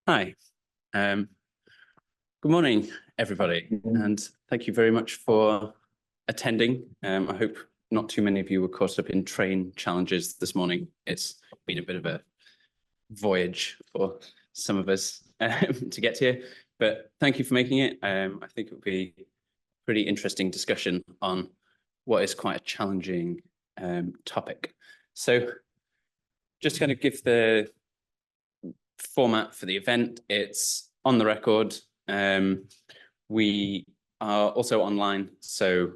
Hi, good morning, everybody, and thank you very much for attending. I hope not too many of you were caught up in train challenges this morning. It's been a bit of a voyage for some of us to get here, but thank you for making it. I think it will be a pretty interesting discussion on what is quite a challenging topic. So just kind of give the format for the event. It's on the record. We are also online, so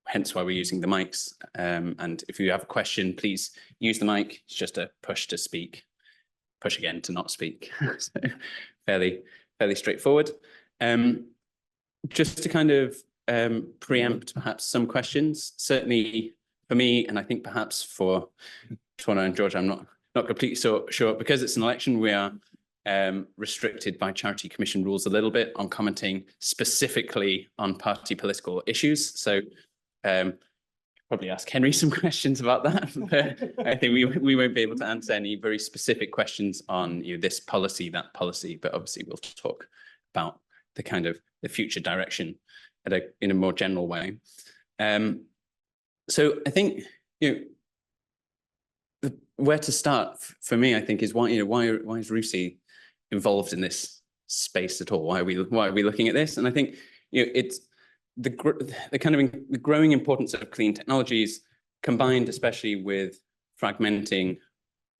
hence why we're using the mics. And if you have a question, please use the mic. It's just a push to speak, push again to not speak. So fairly straightforward. Just to kind of preempt perhaps some questions, certainly for me, and I think perhaps for Twana and George, I'm not completely sure, because it's an election, we are restricted by Charity Commission rules a little bit on commenting specifically on party political issues. So probably ask Henry some questions about that. But I think we won't be able to answer any very specific questions on this policy, that policy, but obviously we'll talk about the kind of the future direction in a more general way. So I think, where to start for me, I think, is why is RUSI involved in this space at all? Why are we looking at this? And I think it's the growing importance of clean technologies, combined especially with fragmenting,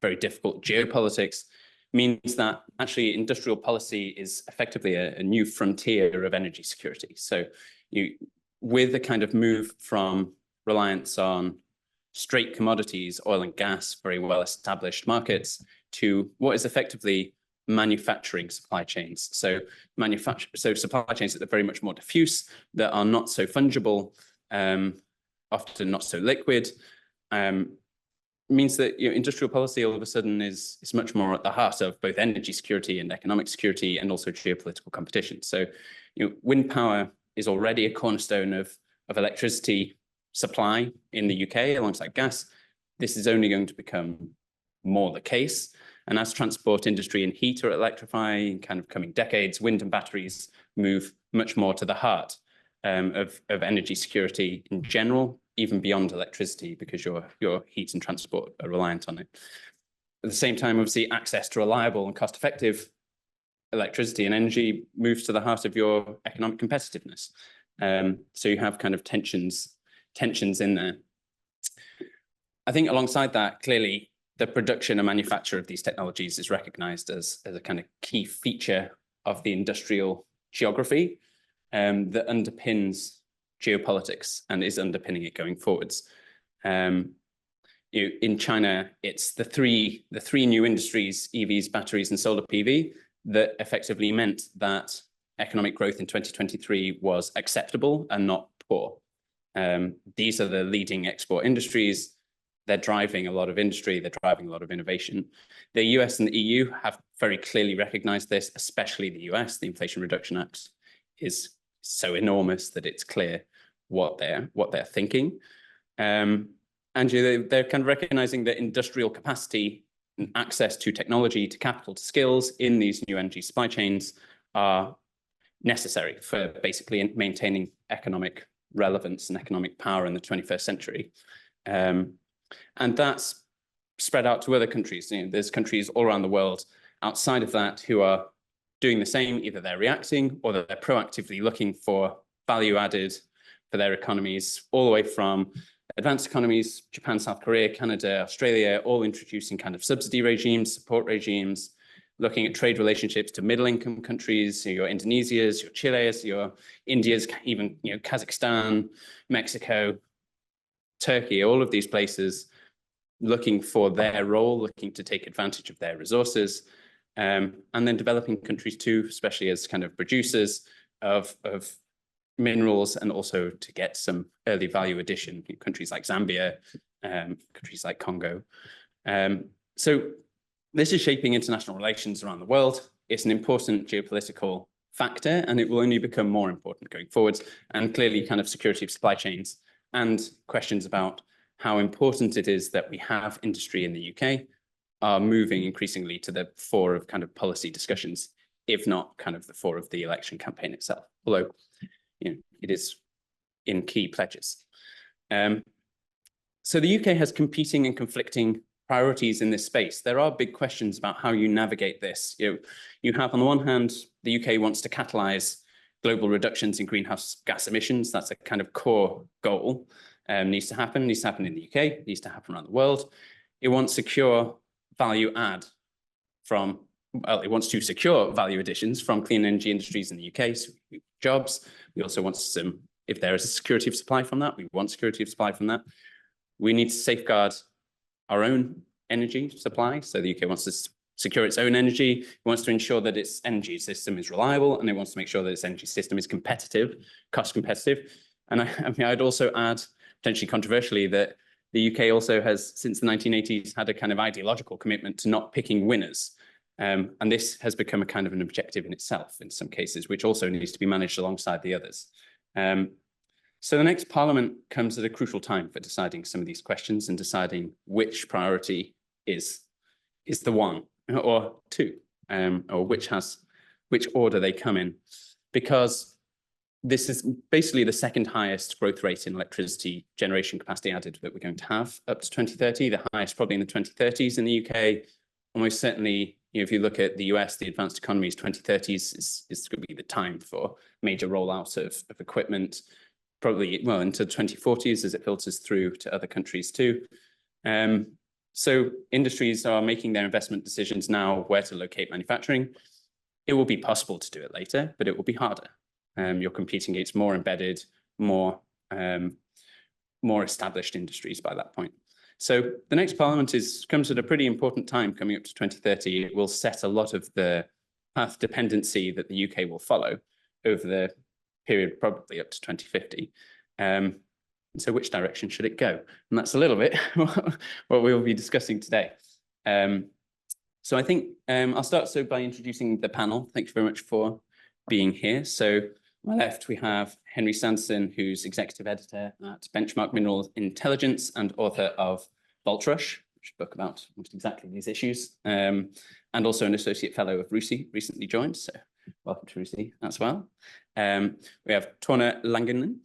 very difficult geopolitics, means that actually industrial policy is effectively a new frontier of energy security. So with a kind of move from reliance on straight commodities, oil and gas, very well-established markets, to what is effectively manufacturing supply chains. So supply chains that are very much more diffuse, that are not so fungible, often not so liquid, means that industrial policy all of a sudden is much more at the heart of both energy security and economic security, and also geopolitical competition. So wind power is already a cornerstone of electricity supply in the UK alongside gas. This is only going to become more the case. And as transport industry and heat are electrifying kind of coming decades, wind and batteries move much more to the heart of energy security in general, even beyond electricity, because your heat and transport are reliant on it. At the same time, obviously, access to reliable and cost-effective electricity and energy moves to the heart of your economic competitiveness. So you have kind of tensions in there. I think alongside that, clearly, the production and manufacture of these technologies is recognized as a kind of key feature of the industrial geography that underpins geopolitics and is underpinning it going forwards. In China, it's the three new industries, EVs, batteries, and solar PV, that effectively meant that economic growth in 2023 was acceptable and not poor. These are the leading export industries. They're driving a lot of industry. They're driving a lot of innovation. The US and the EU have very clearly recognized this, especially the US. The Inflation Reduction Act is so enormous that it's clear what they're thinking. And they're kind of recognizing that industrial capacity and access to technology, to capital, to skills in these new energy supply chains are necessary for basically maintaining economic relevance and economic power in the 21st century. And that's spread out to other countries. There's countries all around the world outside of that who are doing the same. Either they're reacting or they're proactively looking for value added for their economies, all the way from advanced economies, Japan, South Korea, Canada, Australia, all introducing kind of subsidy regimes, support regimes, looking at trade relationships to middle-income countries, your Indonesias, your Chiles, your Indias, even Kazakhstan, Mexico, Turkey, all of these places looking for their role, looking to take advantage of their resources, and then developing countries too, especially as kind of producers of minerals, and also to get some early value addition, countries like Zambia, countries like Congo. So this is shaping international relations around the world. It's an important geopolitical factor, and it will only become more important going forwards. And clearly kind of security of supply chains and questions about how important it is that we have industry in the UK are moving increasingly to the fore of kind of policy discussions if not kind of the fore of the election campaign itself, although it is in key pledges. So the UK has competing and conflicting priorities in this space. There are big questions about how you navigate this. You have, on the one hand, the UK wants to catalyze global reductions in greenhouse gas emissions. That's a kind of core goal. Needs to happen in the UK, needs to happen around the world. It wants secure value add from, well, it wants to secure value additions from clean energy industries in the UK, so jobs. We also want some, if there is a security of supply from that, we want security of supply from that. We need to safeguard our own energy supply. So the UK wants to secure its own energy. It wants to ensure that its energy system is reliable, and it wants to make sure that its energy system is competitive, cost competitive. And I'd also add, potentially controversially, that the UK also has, since the 1980s, had a kind of ideological commitment to not picking winners. And this has become a kind of an objective in itself in some cases, which also needs to be managed alongside the others. So the next Parliament comes at a crucial time for deciding some of these questions and deciding which priority is the one or two, or which order they come in, because this is basically the second highest growth rate in electricity generation capacity added that we're going to have up to 2030, the highest probably in the 2030s in the UK. Almost certainly, if you look at the US, the advanced economies, 2030s is going to be the time for major rollout of equipment, probably, well, into 2040s as it filters through to other countries too. So industries are making their investment decisions now where to locate manufacturing. It will be possible to do it later, but it will be harder. You're competing against more embedded, more established industries by that point. So the next Parliament comes at a pretty important time coming up to 2030. It will set a lot of the path dependency that the UK will follow over the period probably up to 2050. So which direction should it go? And that's a little bit what we'll be discussing today. So I think I'll start by introducing the panel. Thank you very much for being here. So on my left, we have Henry Sanderson, who's executive editor at Benchmark Mineral Intelligence and author of Vault Rush, which is a book about almost exactly these issues, and also an associate fellow of RUSI, recently joined. So welcome to RUSI as well. We have Torna Langenman,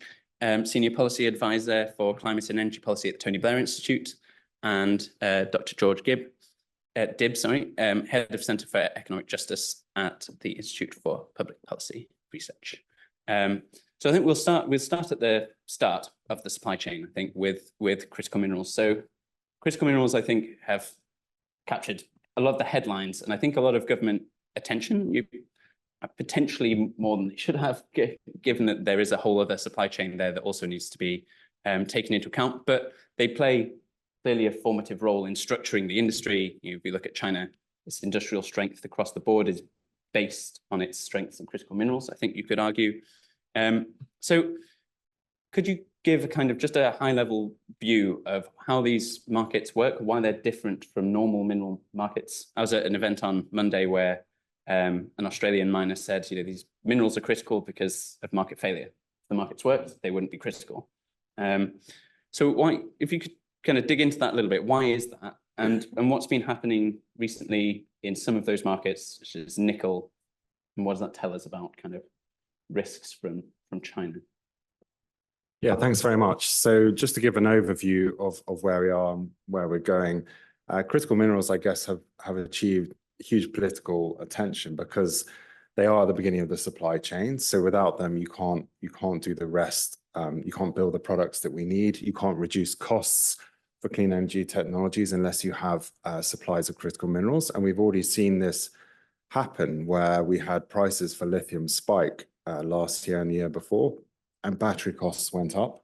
Senior Policy Advisor for Climate and Energy Policy at the Tony Blair Institute, and Dr. George Dibb, Head of Centre for Economic Justice at the Institute for Public Policy Research. So I think we'll start at the start of the supply chain, I think, with critical minerals. So critical minerals, I think, have captured a lot of the headlines, and I think a lot of government attention, potentially more than they should have, given that there is a whole other supply chain there that also needs to be taken into account. But they play clearly a formative role in structuring the industry. If you look at China, its industrial strength across the board is based on its strengths in critical minerals, I think you could argue. So could you give a kind of just a high level view of how these markets work, why they're different from normal mineral markets? I was at an event on Monday where an Australian miner said, these minerals are critical because of market failure. If the markets worked, they wouldn't be critical. So why, if you could kind of dig into that a little bit, why is that? And what's been happening recently in some of those markets, such as nickel, and what does that tell us about kind of risks from China? Yeah, thanks very much. So just to give an overview of where we are and where we're going, critical minerals, I guess, have achieved huge political attention because they are the beginning of the supply chain. So without them, you can't do the rest. You can't build the products that we need. You can't reduce costs for clean energy technologies unless you have supplies of critical minerals. And we've already seen this happen where we had prices for lithium spike last year and the year before, and battery costs went up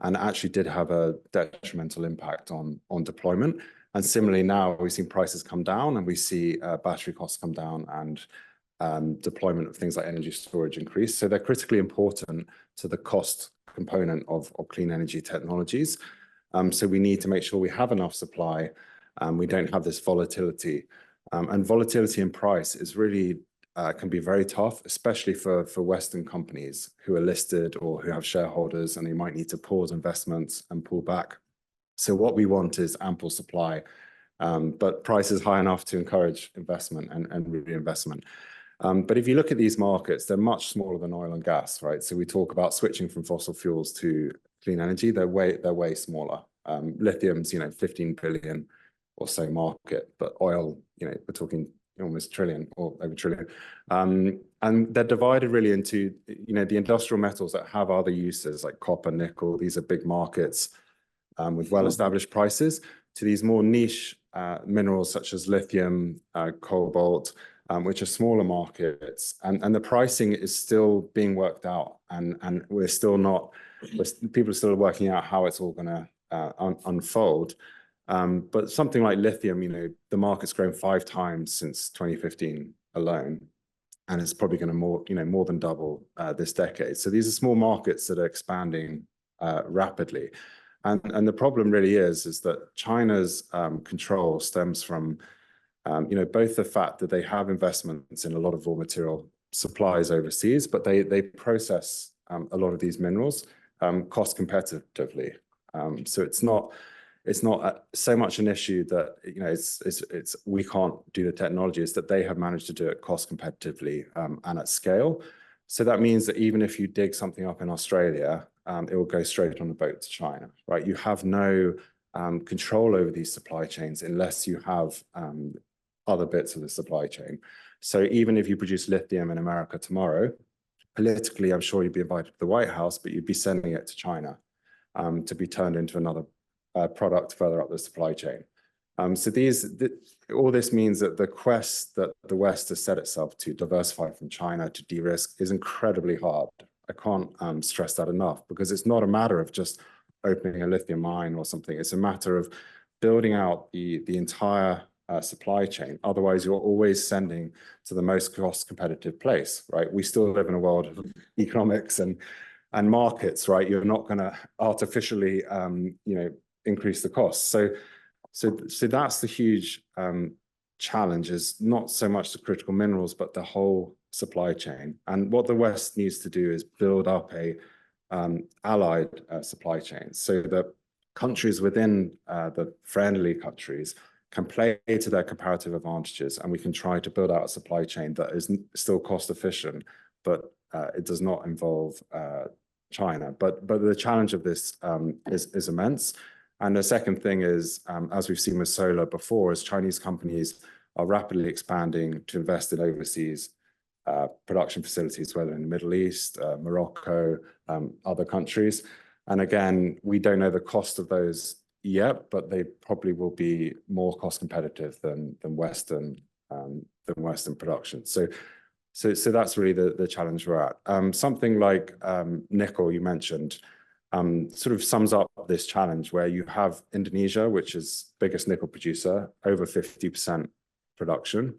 and actually did have a detrimental impact on deployment. And similarly now we've seen prices come down and we see battery costs come down and deployment of things like energy storage increase. So they're critically important to the cost component of clean energy technologies. So we need to make sure we have enough supply. We don't have this volatility. And volatility in price is really can be very tough, especially for Western companies who are listed or who have shareholders, and they might need to pause investments and pull back. So what we want is ample supply, but prices high enough to encourage investment and reinvestment. But if you look at these markets, they're much smaller than oil and gas, right? So we talk about switching from fossil fuels to clean energy. They're way smaller. Lithium's, 15 billion or so market, but oil, we're talking almost trillion or over trillion. And they're divided really into, the industrial metals that have other uses like copper, nickel. These are big markets with well-established prices, to these more niche minerals such as lithium, cobalt, which are smaller markets, and the pricing is still being worked out, and we're still not, people are still working out how it's all going to unfold. But something like lithium, the market's grown 5 times since 2015 alone, and it's probably going to more than double this decade. So these are small markets that are expanding rapidly, and the problem really is that China's control stems from both the fact that they have investments in a lot of raw material supplies overseas, but they process a lot of these minerals cost competitively. So it's not so much an issue that it's we can't do the technology. It's that they have managed to do it cost competitively and at scale. So that means that even if you dig something up in Australia, it will go straight on a boat to China, right? You have no control over these supply chains unless you have other bits of the supply chain. So even if you produce lithium in America tomorrow, politically, I'm sure you'd be invited to the White House, but you'd be sending it to China to be turned into another product further up the supply chain. So all this means that the quest that the West has set itself to diversify from China, to de-risk, is incredibly hard. I can't stress that enough, because it's not a matter of just opening a lithium mine or something. It's a matter of building out the entire supply chain. Otherwise, you're always sending to the most cost competitive place, right? We still live in a world of economics and markets, right? You're not going to artificially, increase the cost. So that's the huge challenge, is not so much the critical minerals, but the whole supply chain. And what the West needs to do is build up a allied supply chain, so that countries within the friendly countries can play to their comparative advantages, and we can try to build out a supply chain that is still cost efficient, but it does not involve China. But the challenge of this is immense. And the second thing is, as we've seen with solar before, is Chinese companies are rapidly expanding to invest in overseas production facilities, whether in the Middle East, Morocco, other countries. And again, we don't know the cost of those yet, but they probably will be more cost competitive than Western production. So that's really the challenge we're at. Something like nickel, you mentioned, sort of sums up this challenge, where you have Indonesia, which is biggest nickel producer, over 50% production,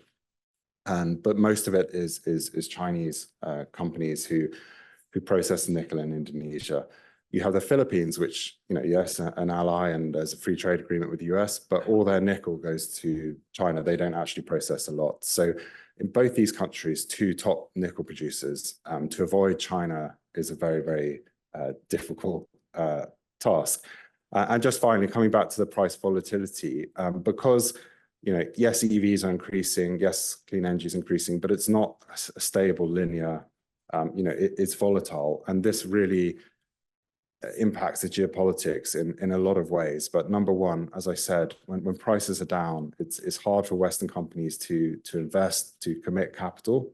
but most of it is Chinese companies who process the nickel in Indonesia. You have the Philippines, which, yes, an ally, and there's a free trade agreement with the US, but all their nickel goes to China. They don't actually process a lot. So in both these countries, 2 top nickel producers, to avoid China is a very, very difficult task. And just finally, coming back to the price volatility, because yes, EVs are increasing, yes, clean energy is increasing, but it's not a stable, linear. It's volatile, and this really impacts the geopolitics in a lot of ways. But number one, as I said, when prices are down, it's hard for Western companies to invest, to commit capital,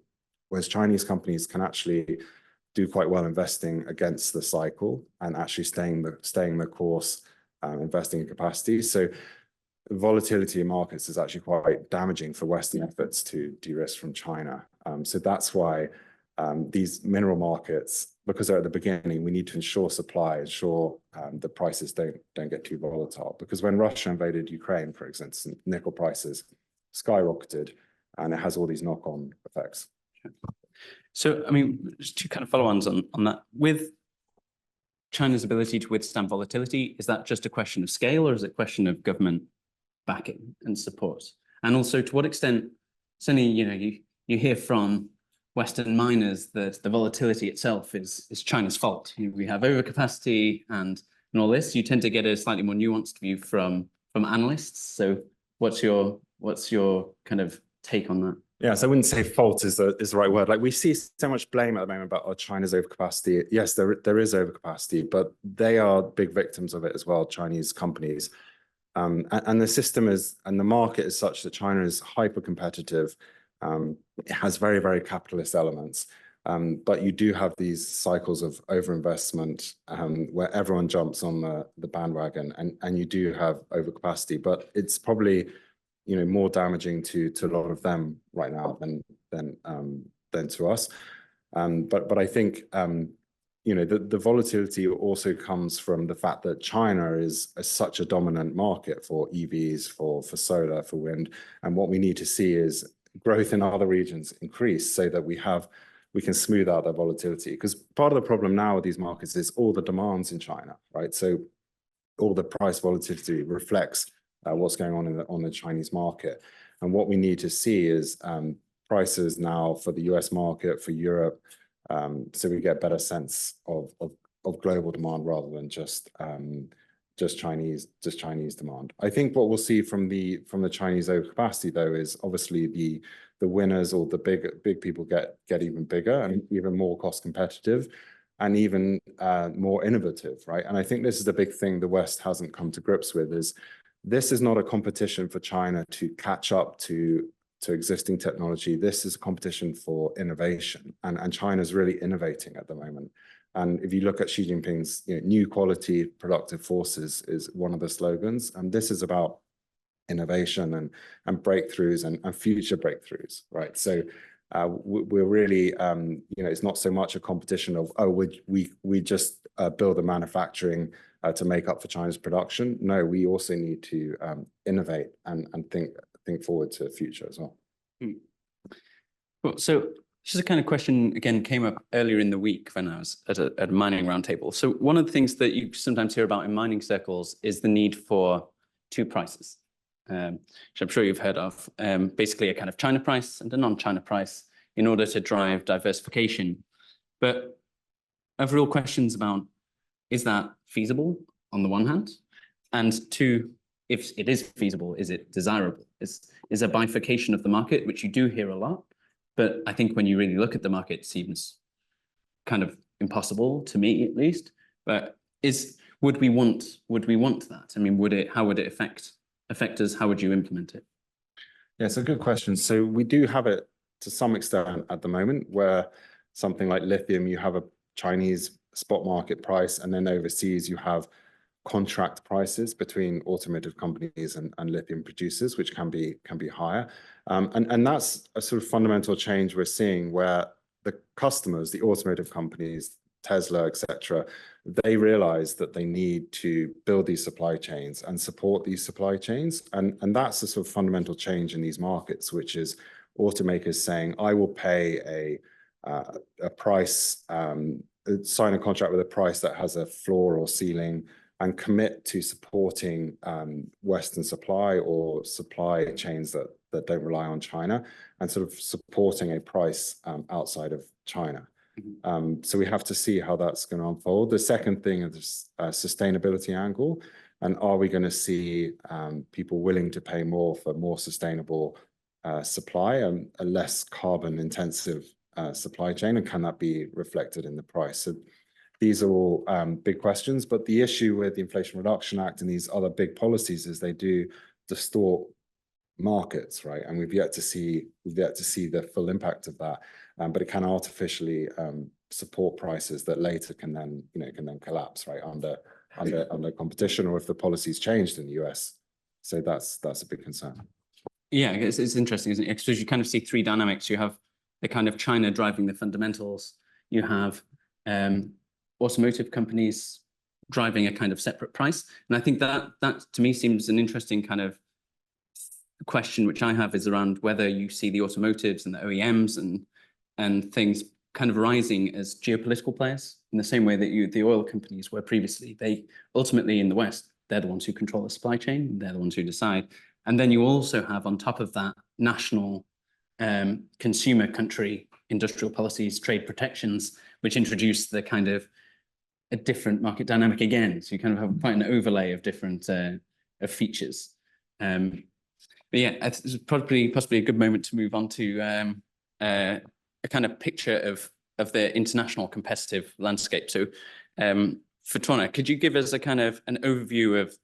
whereas Chinese companies can actually do quite well investing against the cycle and actually staying the course, investing in capacity. So volatility in markets is actually quite damaging for Western efforts to de-risk from China. So that's why these mineral markets, because they're at the beginning, we need to ensure supply, ensure the prices don't get too volatile. Because when Russia invaded Ukraine, for instance, nickel prices skyrocketed, and it has all these knock-on effects. So, I mean, just 2 kind of follow-ons on that. With China's ability to withstand volatility, is that just a question of scale, or is it a question of government backing and support? And also, to what extent, certainly, you hear from Western miners that the volatility itself is China's fault. We have overcapacity and all this. You tend to get a slightly more nuanced view from analysts. So what's your kind of take on that? Yes, I wouldn't say fault is the right word. Like we see so much blame at the moment about China's overcapacity. Yes, there is overcapacity, but they are big victims of it as well, Chinese companies. And the system is, and the market is such that China is hyper competitive. It has very, very capitalist elements. But you do have these cycles of overinvestment where everyone jumps on the bandwagon, and you do have overcapacity, but it's probably, you know, more damaging to a lot of them right now than to us. But I think you know, the volatility also comes from the fact that China is such a dominant market for EVs, for solar, for wind, and what we need to see is growth in other regions increase so that we can smooth out that volatility. Because part of the problem now with these markets is all the demands in China, right? So all the price volatility reflects what's going on the Chinese market. And what we need to see is prices now for the US market, for Europe, so we get a better sense of global demand rather than just Chinese demand. I think what we'll see from the Chinese overcapacity though is obviously the winners or the big people get even bigger and even more cost competitive and even more innovative, right? And I think this is the big thing the West hasn't come to grips with is this is not a competition for China to catch up to existing technology. This is a competition for innovation, and China's really innovating at the moment. And if you look at Xi Jinping's, you know, new quality productive forces is one of the slogans, and this is about innovation and breakthroughs and future breakthroughs, right? So we're really, you know, it's not so much a competition of, oh, we just build the manufacturing to make up for China's production. No, we also need to innovate and think forward to the future as well. Well, so this is a kind of question, again, came up earlier in the week when I was at a mining roundtable. So one of the things that you sometimes hear about in mining circles is the need for two prices, which I'm sure you've heard of, basically a kind of China price and a non-China price in order to drive diversification. But I have real questions about, is that feasible on the one hand? And two, if it is feasible, is it desirable? Is a bifurcation of the market, which you do hear a lot, but I think when you really look at the market, it seems kind of impossible to me, at least. But would we want that? I mean, how would it affect us? How would you implement it? Yeah, it's a good question. So we do have it to some extent at the moment, where something like lithium, you have a Chinese spot market price, and then overseas you have contract prices between automotive companies and lithium producers, which can be higher. And that's a sort of fundamental change we're seeing where the customers, the automotive companies, Tesla, etc., they realize that they need to build these supply chains and support these supply chains. And that's a sort of fundamental change in these markets, which is automakers saying, I will pay a price, sign a contract with a price that has a floor or ceiling, and commit to supporting Western supply or supply chains that don't rely on China, and sort of supporting a price outside of China. So we have to see how that's going to unfold. The second thing is sustainability angle, and are we going to see people willing to pay more for more sustainable supply and a less carbon intensive supply chain, and can that be reflected in the price? So these are all big questions, but the issue with the Inflation Reduction Act and these other big policies is they do distort markets, right? And we've yet to see the full impact of that, but it can artificially support prices that later can then collapse, right, under competition, or if the policy's changed in the US. So that's a big concern. Yeah, it's interesting, isn't it? Because you kind of see three dynamics. You have the kind of China driving the fundamentals. You have automotive companies driving a kind of separate price. And I think that to me seems an interesting kind of question, which I have, is around whether you see the automotives and the OEMs and things kind of rising as geopolitical players in the same way that the oil companies were previously. They ultimately, in the West, they're the ones who control the supply chain. They're the ones who decide. And then you also have, on top of that, national consumer country industrial policies, trade protections, which introduce the kind of a different market dynamic again. So you kind of have quite an overlay of different features. And But yeah, it's probably possibly a good moment to move on to a kind of picture of the international competitive landscape. So, Fatona, could you give us a kind of an overview of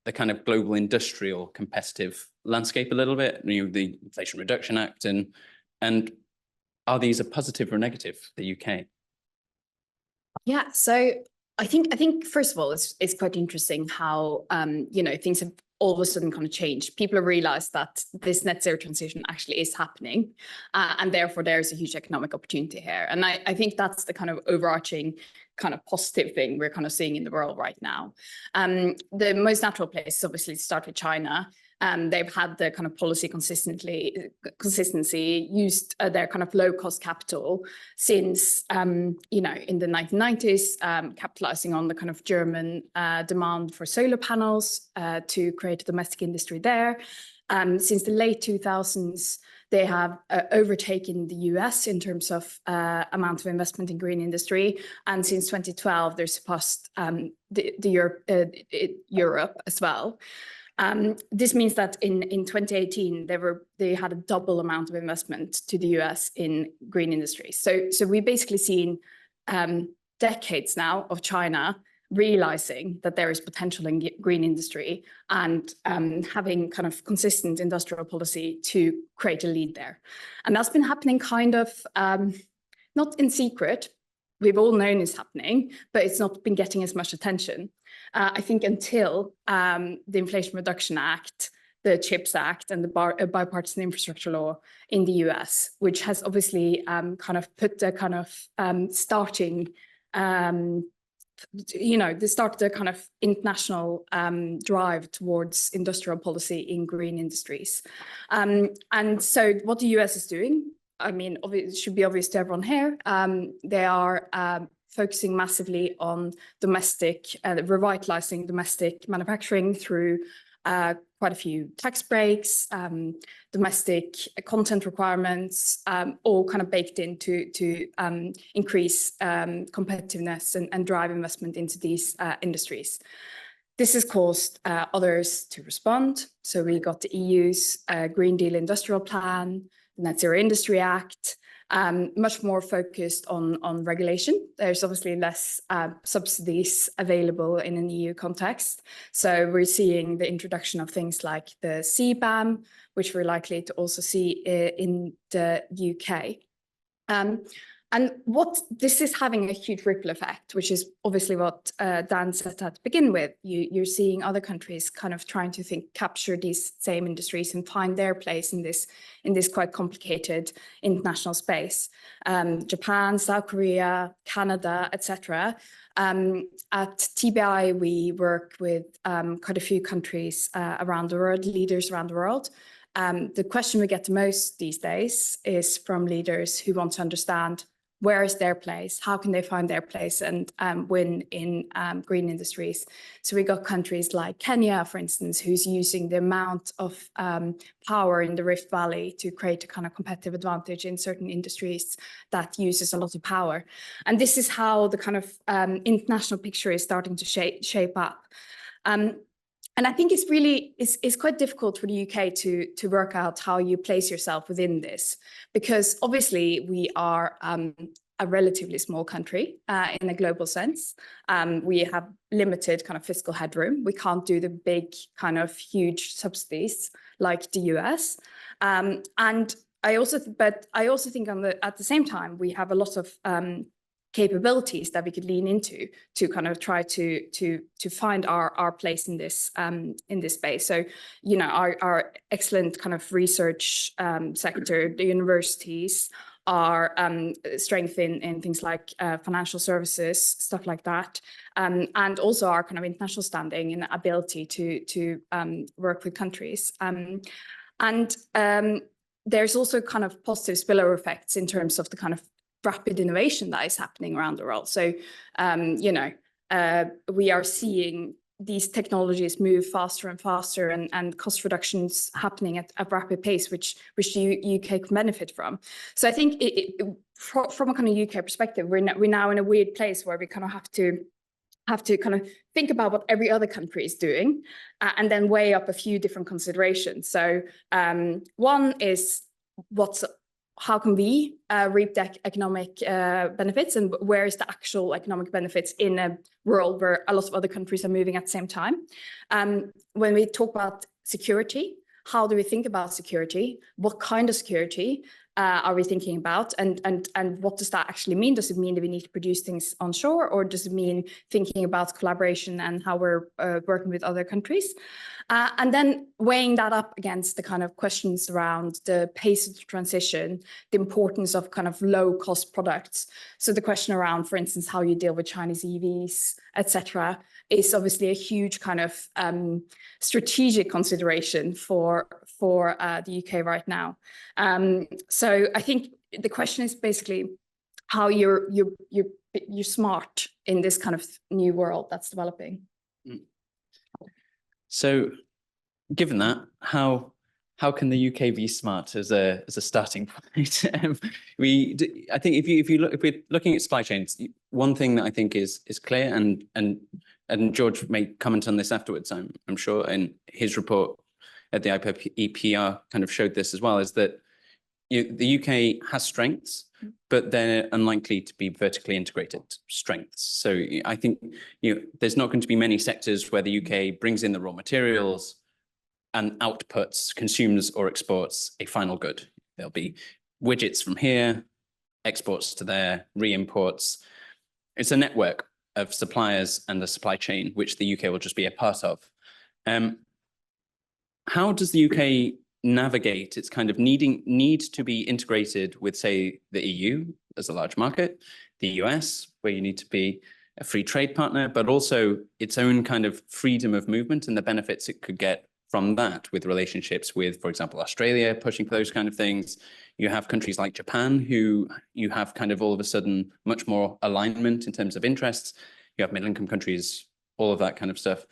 the kind of global industrial competitive landscape a little bit? You know, the Inflation Reduction Act, and are these a positive or negative for the UK? Yeah, so I think first of all, it's quite interesting how you know, things have all of a sudden kind of changed. People have realized that this net zero transition actually is happening, and therefore there's a huge economic opportunity here. And I think that's the kind of overarching kind of positive thing we're kind of seeing in the world right now. The most natural place is obviously to start with China. They've had the kind of policy consistency, used their kind of low cost capital since, you know, in the 1990s, capitalizing on the kind of German demand for solar panels to create a domestic industry there. Since the late 2000s, they have overtaken the US in terms of amount of investment in green industry. And since 2012, they're surpassed Europe as well. This means that in 2018, they had a double amount of investment to the US in green industry. So we've basically seen decades now of China realizing that there is potential in green industry and having kind of consistent industrial policy to create a lead there. And that's been happening kind of not in secret. We've all known it's happening, but it's not been getting as much attention. I think until the Inflation Reduction Act, the CHIPS Act, and the bipartisan infrastructure law in the US, which has obviously kind of put the kind of starting, you know, they started a kind of international drive towards industrial policy in green industries. And so what the US is doing, I mean, it should be obvious to everyone here, they are focusing massively on domestic, revitalizing domestic manufacturing through quite a few tax breaks, domestic content requirements, all kind of baked in to increase competitiveness and drive investment into these industries. This has caused others to respond. So we got the EU's Green Deal Industrial Plan, the Net Zero Industry Act, much more focused on regulation. There's obviously less subsidies available in an EU context. So we're seeing the introduction of things like the CBAM, which we're likely to also see in the UK. And what this is having a huge ripple effect, which is obviously what Dan said to begin with. You're seeing other countries kind of trying to capture these same industries and find their place in this quite complicated international space. Japan, South Korea, Canada, etc. At TBI, we work with quite a few countries around the world, leaders around the world. The question we get the most these days is from leaders who want to understand where is their place, how can they find their place and win in green industries. So we got countries like Kenya, for instance, who's using the amount of power in the Rift Valley to create a kind of competitive advantage in certain industries that uses a lot of power. And this is how the kind of international picture is starting to shape up. And I think it's quite difficult for the UK to work out how you place yourself within this, because obviously we are a relatively small country in a global sense. We have limited kind of fiscal headroom. We can't do the big kind of huge subsidies like the US. And I also think at the same time, we have a lot of capabilities that we could lean into to kind of try to find our place in this space. So, you know, our excellent kind of research sector, the universities, our strength in things like financial services, stuff like that, and also our kind of international standing and ability to work with countries. And there's also kind of positive spillover effects in terms of the kind of rapid innovation that is happening around the world. So, you know, we are seeing these technologies move faster and faster, and cost reductions happening at a rapid pace, which the UK can benefit from. So I think from a kind of UK perspective, we're now in a weird place where we kind of have to have to kind of think about what every other country is doing, and then weigh up a few different considerations. So one is how can we reap the economic benefits, and where is the actual economic benefits in a world where a lot of other countries are moving at the same time? When we talk about security, how do we think about security? What kind of security are we thinking about? And what does that actually mean? Does it mean that we need to produce things onshore, or does it mean thinking about collaboration and how we're working with other countries? And then weighing that up against the kind of questions around the pace of the transition, the importance of kind of low cost products. So the question around, for instance, how you deal with Chinese EVs, etc., is obviously a huge kind of strategic consideration for the UK right now. So I think the question is basically how you're smart in this kind of new world that's developing. So, given that, how can the UK be smart as a starting point? I think if we're looking at supply chains, one thing that I think is clear, and George may comment on this afterwards, I'm sure, and his report at the IPEPR kind of showed this as well, is that the UK has strengths, but they're unlikely to be vertically integrated strengths. So I think there's not going to be many sectors where the UK brings in the raw materials and outputs, consumes or exports a final good. There'll be widgets from here, exports to there, re-imports. It's a network of suppliers and the supply chain, which the UK will just be a part of. How does the UK navigate its kind of need to be integrated with, say, the EU as a large market, the US, where you need to be a free trade partner, but also its own kind of freedom of movement and the benefits it could get from that, with relationships with, for example, Australia pushing for those kind of things. You have countries like Japan, who you have kind of all of a sudden much more alignment in terms of interests. You have middle-income countries, all of that kind of stuff.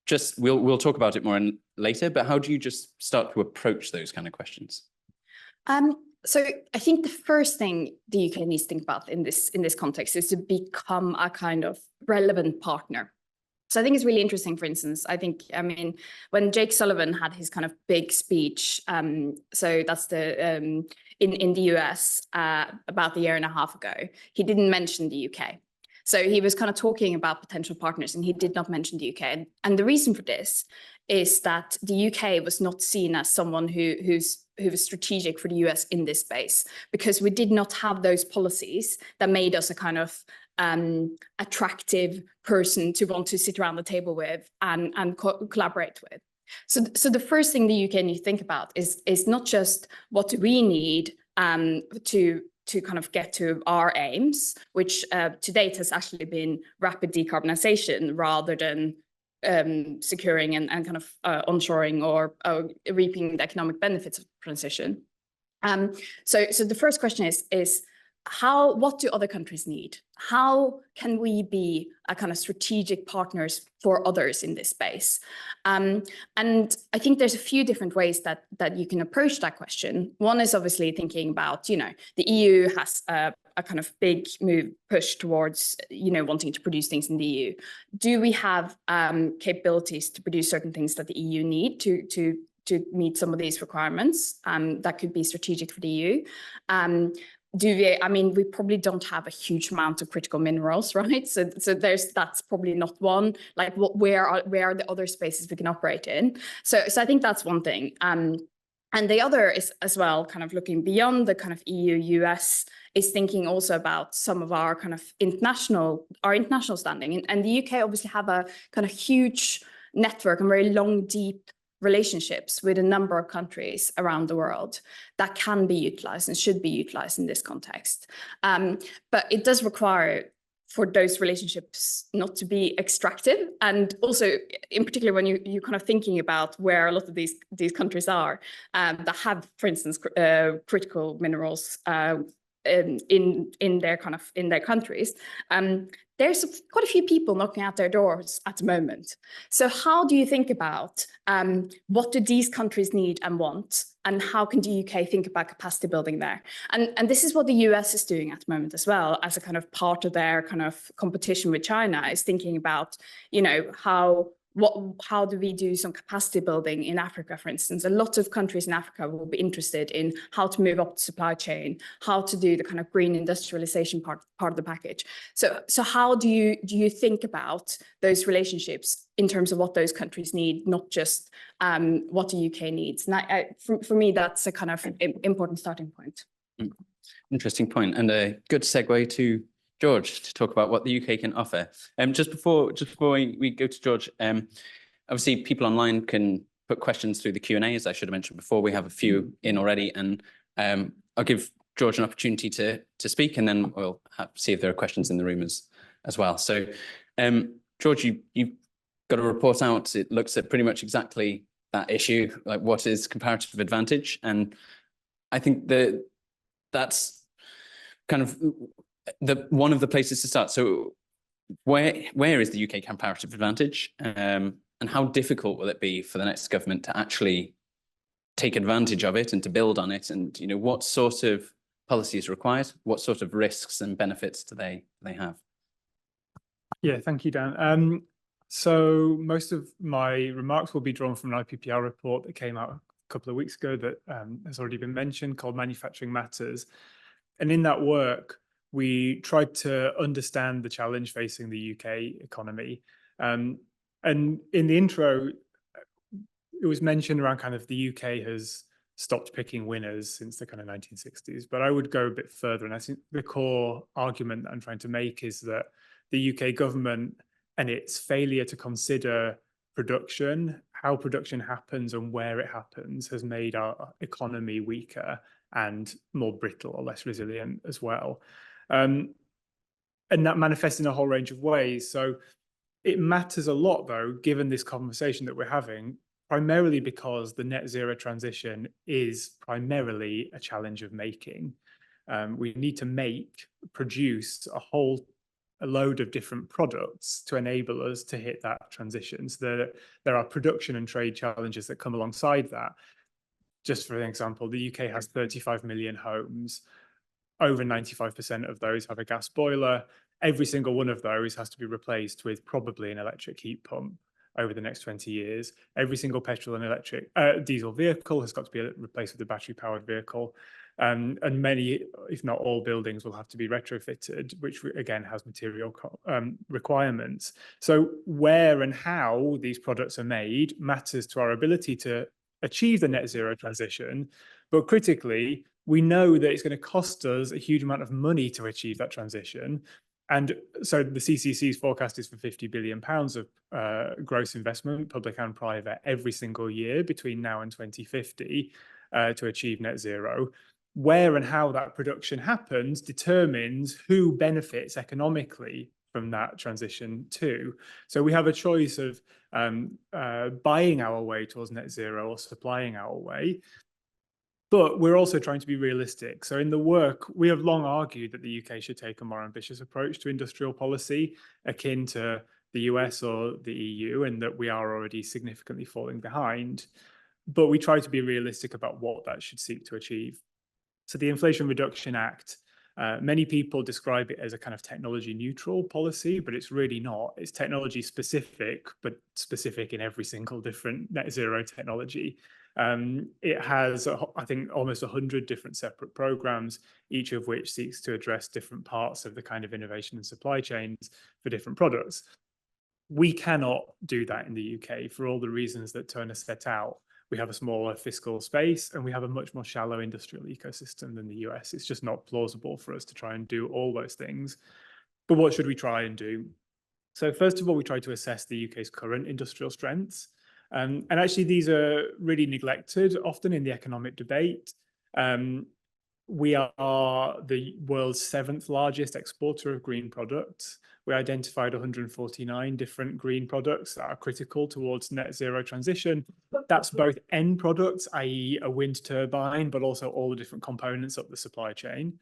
Just we'll talk about it more later, but how do you just start to approach those kind of questions? So I think the first thing the UK needs to think about in this context is to become a kind of relevant partner. So I think it's really interesting, for instance, I mean, when Jake Sullivan had his kind of big speech, so that's in the US about a year and a half ago, he didn't mention the UK. So he was kind of talking about potential partners, and he did not mention the UK. And the reason for this is that the UK was not seen as someone who was strategic for the US in this space, because we did not have those policies that made us a kind of attractive person to want to sit around the table with and collaborate with. So the first thing the UK needs to think about is not just what do we need to kind of get to our aims, which to date has actually been rapid decarbonisation rather than securing and kind of onshoring or reaping the economic benefits of transition. So the first question is what do other countries need? How can we be a kind of strategic partners for others in this space? And I think there's a few different ways that you can approach that question. One is obviously thinking about, the EU has a kind of big push towards, wanting to produce things in the EU. Do we have capabilities to produce certain things that the EU need to meet some of these requirements? That could be strategic for the EU. I mean, we probably don't have a huge amount of critical minerals, right? So that's probably not one. Like, where are the other spaces we can operate in? So I think that's one thing. And the other is as well, kind of looking beyond the kind of EU, US, is thinking also about some of our kind of international standing. And the UK obviously have a kind of huge network and very long, deep relationships with a number of countries around the world that can be utilized and should be utilized in this context. But it does require for those relationships not to be extractive. And also, in particular, when you're kind of thinking about where a lot of these countries are that have, for instance, critical minerals in their countries. There's quite a few people knocking at their doors at the moment. So how do you think about what do these countries need and want, and how can the UK think about capacity building there? And this is what the US is doing at the moment as well, as a kind of part of their kind of competition with China, is thinking about, you know, how do we do some capacity building in Africa, for instance? A lot of countries in Africa will be interested in how to move up the supply chain, how to do the kind of green industrialization part of the package. So how do you think about those relationships in terms of what those countries need, not just what the UK needs? And for me, that's a kind of important starting point. Interesting point, and a good segue to George to talk about what the UK can offer. Just before we go to George, obviously people online can put questions through the Q&A, as I should have mentioned before. We have a few in already, and I'll give George an opportunity to speak, and then we'll see if there are questions in the room as well. So, George, you've got a report out. It looks at pretty much exactly that issue, like what is comparative advantage, and I think that's kind of one of the places to start. So where is the UK comparative advantage, and how difficult will it be for the next government to actually take advantage of it and to build on it? And, you know, what sort of policy is required? What sort of risks and benefits do they have? Yeah, thank you, Dan. So most of my remarks will be drawn from an IPPR report that came out a couple of weeks ago that has already been mentioned, called Manufacturing Matters. And in that work, we tried to understand the challenge facing the UK economy. And in the intro, it was mentioned around kind of the UK has stopped picking winners since the kind of 1960s. But I would go a bit further. And I think the core argument that I'm trying to make is that the UK government and its failure to consider production, how production happens and where it happens, has made our economy weaker and more brittle or less resilient as well. And that manifests in a whole range of ways. So it matters a lot, though, given this conversation that we're having, primarily because the net zero transition is primarily a challenge of making. We need to produce a load of different products to enable us to hit that transition. So there are production and trade challenges that come alongside that. Just for an example, the UK has 35 million homes. Over 95% of those have a gas boiler. Every single one of those has to be replaced with probably an electric heat pump over the next 20 years. Every single petrol and electric diesel vehicle has got to be replaced with a battery-powered vehicle. And many, if not all, buildings will have to be retrofitted, which again has material requirements. So where and how these products are made matters to our ability to achieve the net zero transition. But critically, we know that it's going to cost us a huge amount of money to achieve that transition. And so the CCC's forecast is for £50 billion of gross investment, public and private, every single year between now and 2050 to achieve net zero. Where and how that production happens determines who benefits economically from that transition too. So we have a choice of buying our way towards net zero or supplying our way. But we're also trying to be realistic. So in the work, we have long argued that the UK should take a more ambitious approach to industrial policy, akin to the US or the EU, and that we are already significantly falling behind. But we try to be realistic about what that should seek to achieve. So the Inflation Reduction Act, many people describe it as a kind of technology neutral policy, but it's really not. It's technology specific, but specific in every single different net zero technology. It has, I think, almost 100 different separate programs, each of which seeks to address different parts of the kind of innovation and supply chains for different products. We cannot do that in the UK for all the reasons that Turner set out. We have a smaller fiscal space and we have a much more shallow industrial ecosystem than the US. It's just not plausible for us to try and do all those things. But what should we try and do? So first of all, we try to assess the UK's current industrial strengths. And actually, these are really neglected often in the economic debate. We are the world's 7th largest exporter of green products. We identified 149 different green products that are critical towards net zero transition. That's both end products, i.e. a wind turbine, but also all the different components of the supply chain.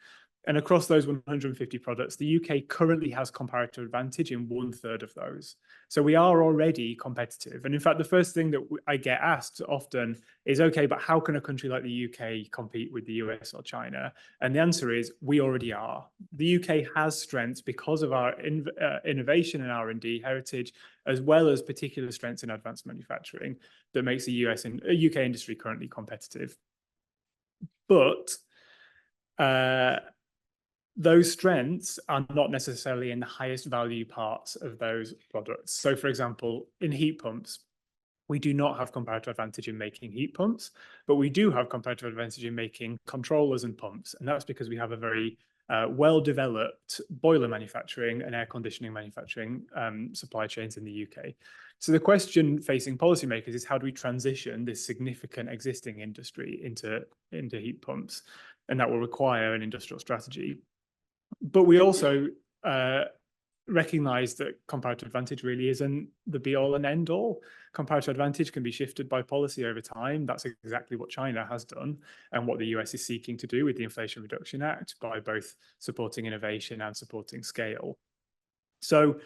And across those 150 products, the UK currently has comparative advantage in 1/3 of those. So we are already competitive. And in fact, the first thing that I get asked often is, okay, but how can a country like the UK compete with the US or China? And the answer is, we already are. The UK has strengths because of our innovation and R&D heritage, as well as particular strengths in advanced manufacturing that makes the UK industry currently competitive. But those strengths are not necessarily in the highest value parts of those products. So for example, in heat pumps, we do not have comparative advantage in making heat pumps, but we do have comparative advantage in making controllers and pumps. And that's because we have a very well-developed boiler manufacturing and air conditioning manufacturing supply chains in the UK. So the question facing policymakers is, how do we transition this significant existing industry into heat pumps? And that will require an industrial strategy. But we also recognize that comparative advantage really isn't the be all and end all. Comparative advantage can be shifted by policy over time. That's exactly what China has done and what the US is seeking to do with the Inflation Reduction Act by both supporting innovation and supporting scale. So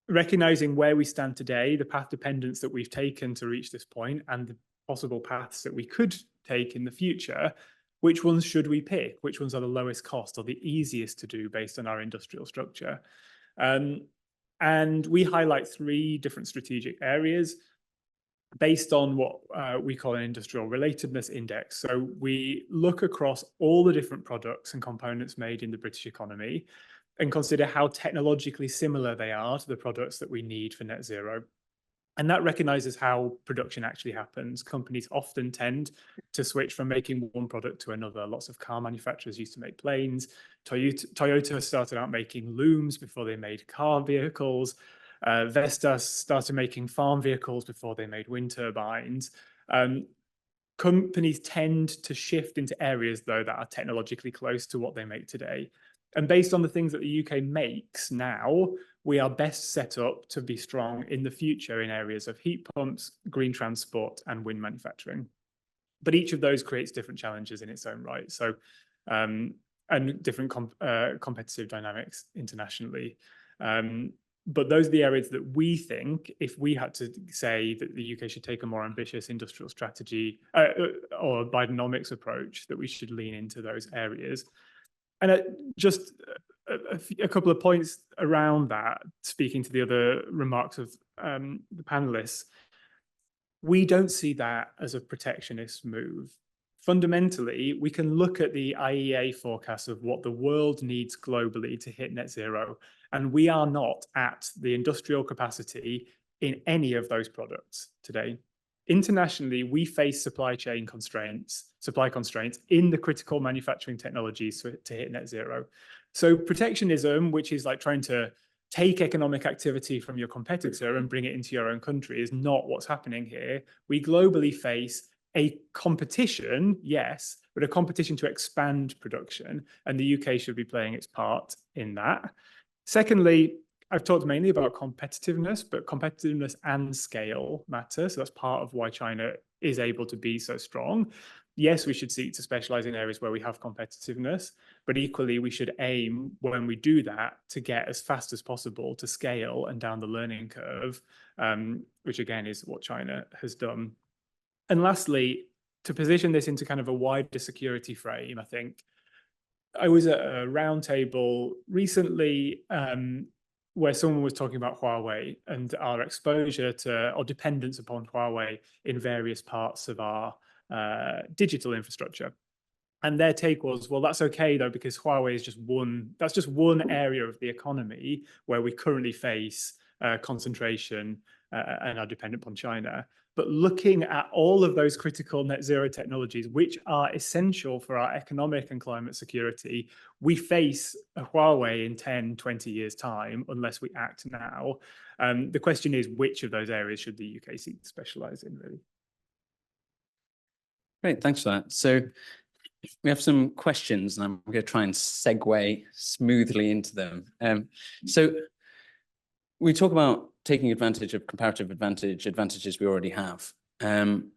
recognizing where we stand today, the path dependence that we've taken to reach this point, and the possible paths that we could take in the future, which ones should we pick? Which ones are the lowest cost or the easiest to do based on our industrial structure? And we highlight 3 different strategic areas based on what we call an industrial relatedness index. So we look across all the different products and components made in the British economy and consider how technologically similar they are to the products that we need for net zero. And that recognizes how production actually happens. Companies often tend to switch from making one product to another. Lots of car manufacturers used to make planes. Toyota started out making looms before they made car vehicles. Vestas started making farm vehicles before they made wind turbines. Companies tend to shift into areas, though, that are technologically close to what they make today. And based on the things that the UK makes now, we are best set up to be strong in the future in areas of heat pumps, green transport, and wind manufacturing. But each of those creates different challenges in its own right. So, and different competitive dynamics internationally. But those are the areas that we think, if we had to say that the UK should take a more ambitious industrial strategy or a Bidenomics approach, that we should lean into those areas. And just a couple of points around that, speaking to the other remarks of the panelists, we don't see that as a protectionist move. Fundamentally, we can look at the IEA forecast of what the world needs globally to hit net zero, and we are not at the industrial capacity in any of those products today. Internationally, we face supply constraints in the critical manufacturing technologies to hit net zero. So protectionism, which is like trying to take economic activity from your competitor and bring it into your own country, is not what's happening here. We globally face a competition, yes, but a competition to expand production, and the UK should be playing its part in that. Secondly, I've talked mainly about competitiveness, but competitiveness and scale matter. So that's part of why China is able to be so strong. Yes, we should seek to specialize in areas where we have competitiveness, but equally we should aim, when we do that, to get as fast as possible to scale and down the learning curve, which again is what China has done. And lastly, to position this into kind of a wider security frame, I think I was at a roundtable recently where someone was talking about Huawei and our exposure to or dependence upon Huawei in various parts of our digital infrastructure. And their take was, well, that's okay though, because Huawei is just one area of the economy where we currently face concentration and are dependent upon China. But looking at all of those critical net zero technologies, which are essential for our economic and climate security, we face a Huawei in 10, 20 years' time, unless we act now. The question is, which of those areas should the UK seek to specialize in, really? Great, thanks for that. So we have some questions, and I'm going to try and segue smoothly into them. So we talk about taking advantage of comparative advantages we already have, and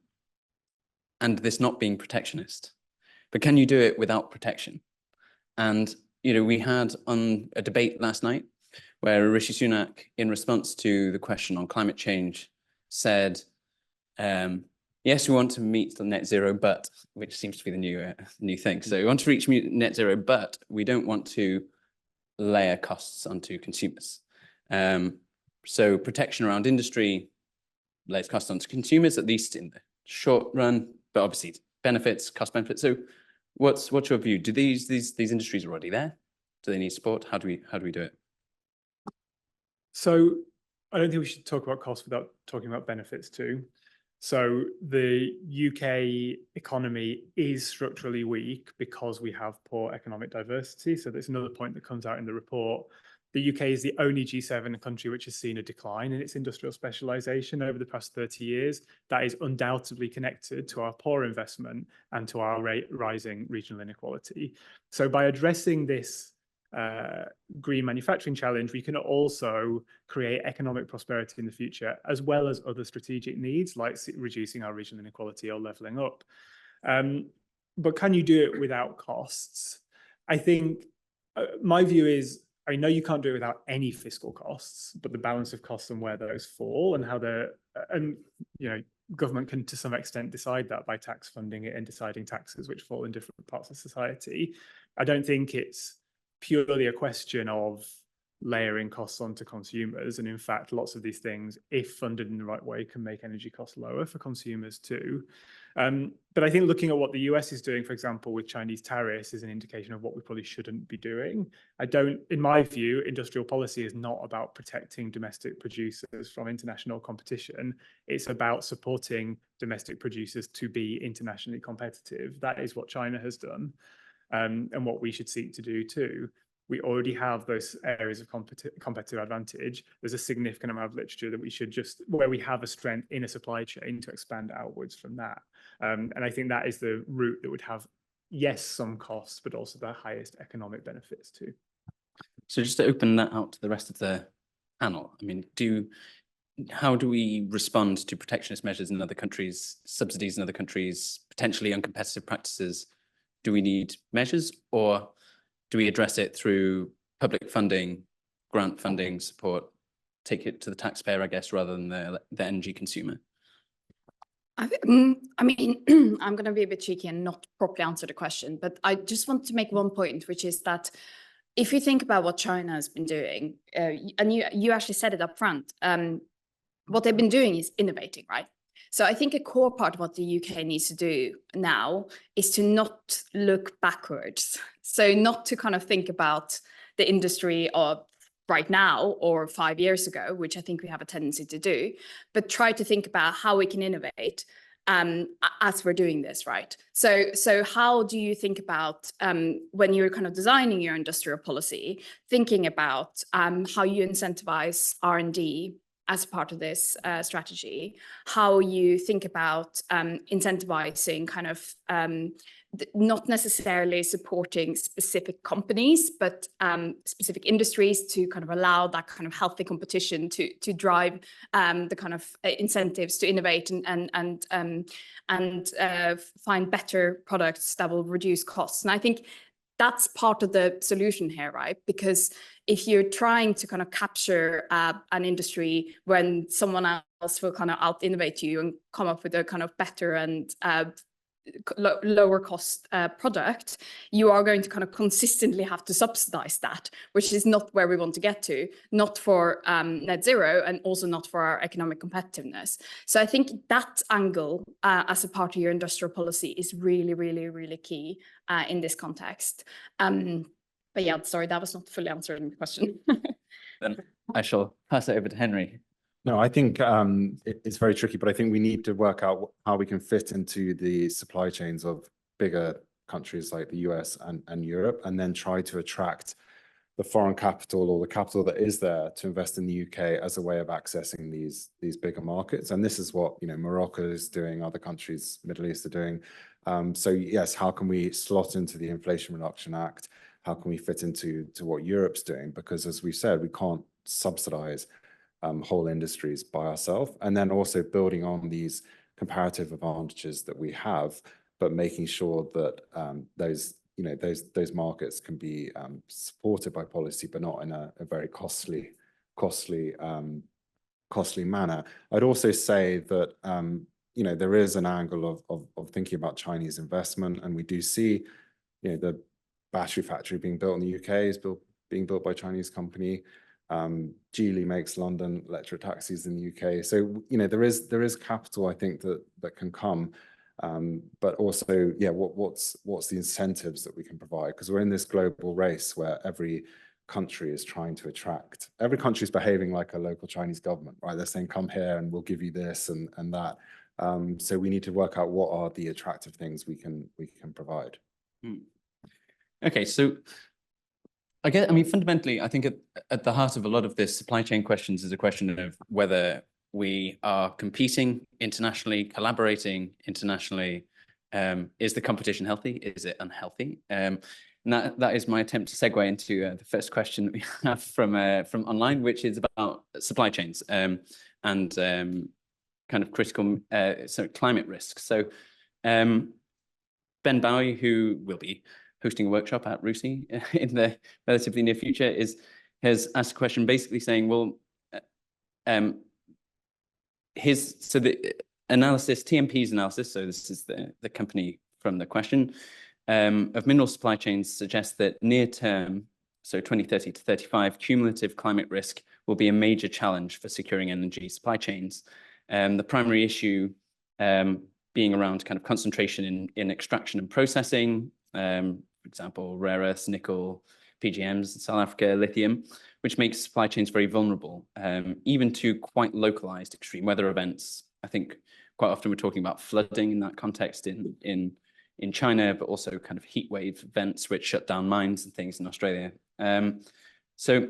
this not being protectionist. But can you do it without protection? And, we had on a debate last night where Rishi Sunak, in response to the question on climate change, said, yes, we want to meet the net zero, but, which seems to be the new thing. So we want to reach net zero, but we don't want to layer costs onto consumers. So protection around industry layers costs onto consumers, at least in the short run, but obviously benefits, cost benefits. So what's your view? Do these industries already there? Do they need support? How do we do it? So I don't think we should talk about costs without talking about benefits too. So the UK economy is structurally weak because we have poor economic diversity. So there's another point that comes out in the report. The UK is the only G7 country which has seen a decline in its industrial specialisation over the past 30 years. That is undoubtedly connected to our poor investment and to our rising regional inequality. So by addressing this green manufacturing challenge, we can also create economic prosperity in the future, as well as other strategic needs like reducing our regional inequality or levelling up. But can you do it without costs? I think my view is, I know you can't do it without any fiscal costs, but the balance of costs and where those fall and how government can to some extent decide that by tax funding it and deciding taxes which fall in different parts of society. I don't think it's purely a question of layering costs onto consumers. And in fact, lots of these things, if funded in the right way, can make energy costs lower for consumers too. But I think looking at what the US is doing, for example, with Chinese tariffs is an indication of what we probably shouldn't be doing. In my view, industrial policy is not about protecting domestic producers from international competition. It's about supporting domestic producers to be internationally competitive. That is what China has done. And what we should seek to do too. We already have those areas of competitive advantage. There's a significant amount of literature that we should where we have a strength in a supply chain to expand outwards from that. And I think that is the route that would have, yes, some costs, but also the highest economic benefits too. So just to open that out to the rest of the panel, I mean, how do we respond to protectionist measures in other countries, subsidies in other countries, potentially uncompetitive practices? Do we need measures, or do we address it through public funding, grant funding, support, take it to the taxpayer, I guess, rather than the energy consumer? I mean, I'm going to be a bit cheeky and not properly answer the question, but I just want to make one point, which is that if you think about what China has been doing, and you actually said it up front, what they've been doing is innovating, right? So I think a core part of what the UK needs to do now is to not look backwards. So not to kind of think about the industry of right now or 5 years ago, which I think we have a tendency to do, but try to think about how we can innovate as we're doing this, right? So how do you think about when you're kind of designing your industrial policy, thinking about how you incentivize R&D as part of this strategy, how you think about incentivizing kind of not necessarily supporting specific companies, but specific industries to kind of allow that kind of healthy competition to drive the kind of incentives to innovate and find better products that will reduce costs. And I think that's part of the solution here, right? Because if you're trying to kind of capture an industry when someone else will kind of out-innovate you and come up with a kind of better and lower cost product, you are going to kind of consistently have to subsidize that, which is not where we want to get to, not for net zero and also not for our economic competitiveness. So I think that angle as a part of your industrial policy is really, really, really key in this context. But yeah, sorry, that was not fully answering the question. Then I shall pass it over to Henry. No, I think it's very tricky, but I think we need to work out how we can fit into the supply chains of bigger countries like the US and Europe, and then try to attract the foreign capital or the capital that is there to invest in the UK as a way of accessing these bigger markets. And this is what, you know, Morocco is doing, other countries, Middle East are doing. So yes, how can we slot into the Inflation Reduction Act? How can we fit into what Europe's doing? Because as we've said, we can't subsidize whole industries by ourselves, and then also building on these comparative advantages that we have, but making sure that those those markets can be supported by policy, but not in a very costly manner. I'd also say that there is an angle of thinking about Chinese investment, and we do see the battery factory being built in the UK is being built by a Chinese company. Geely makes London electric taxis in the UK. So there is capital, I think, that can come. But also, what's the incentives that we can provide? Because we're in this global race where every country is trying to attract. Every country is behaving like a local Chinese government, right? They're saying, come here and we'll give you this and that. So we need to work out what are the attractive things we can provide. Okay, so fundamentally, I think at the heart of a lot of this supply chain questions is a question of whether we are competing internationally, collaborating internationally. Is the competition healthy? Is it unhealthy? And that is my attempt to segue into the first question we have from online, which is about supply chains and kind of critical climate risk. So Ben Bowie, who will be hosting a workshop at RUSI in the relatively near future, has asked a question basically saying, well, the analysis, TMP's analysis, so this is the company from the question, of mineral supply chains suggests that near term, so 2030 to 35, cumulative climate risk will be a major challenge for securing energy supply chains. The primary issue being around kind of concentration in extraction and processing, for example, rare earths, nickel, PGMs, South Africa, lithium, which makes supply chains very vulnerable, even to quite localized extreme weather events. I think quite often we're talking about flooding in that context in China, but also kind of heat wave events which shut down mines and things in Australia. So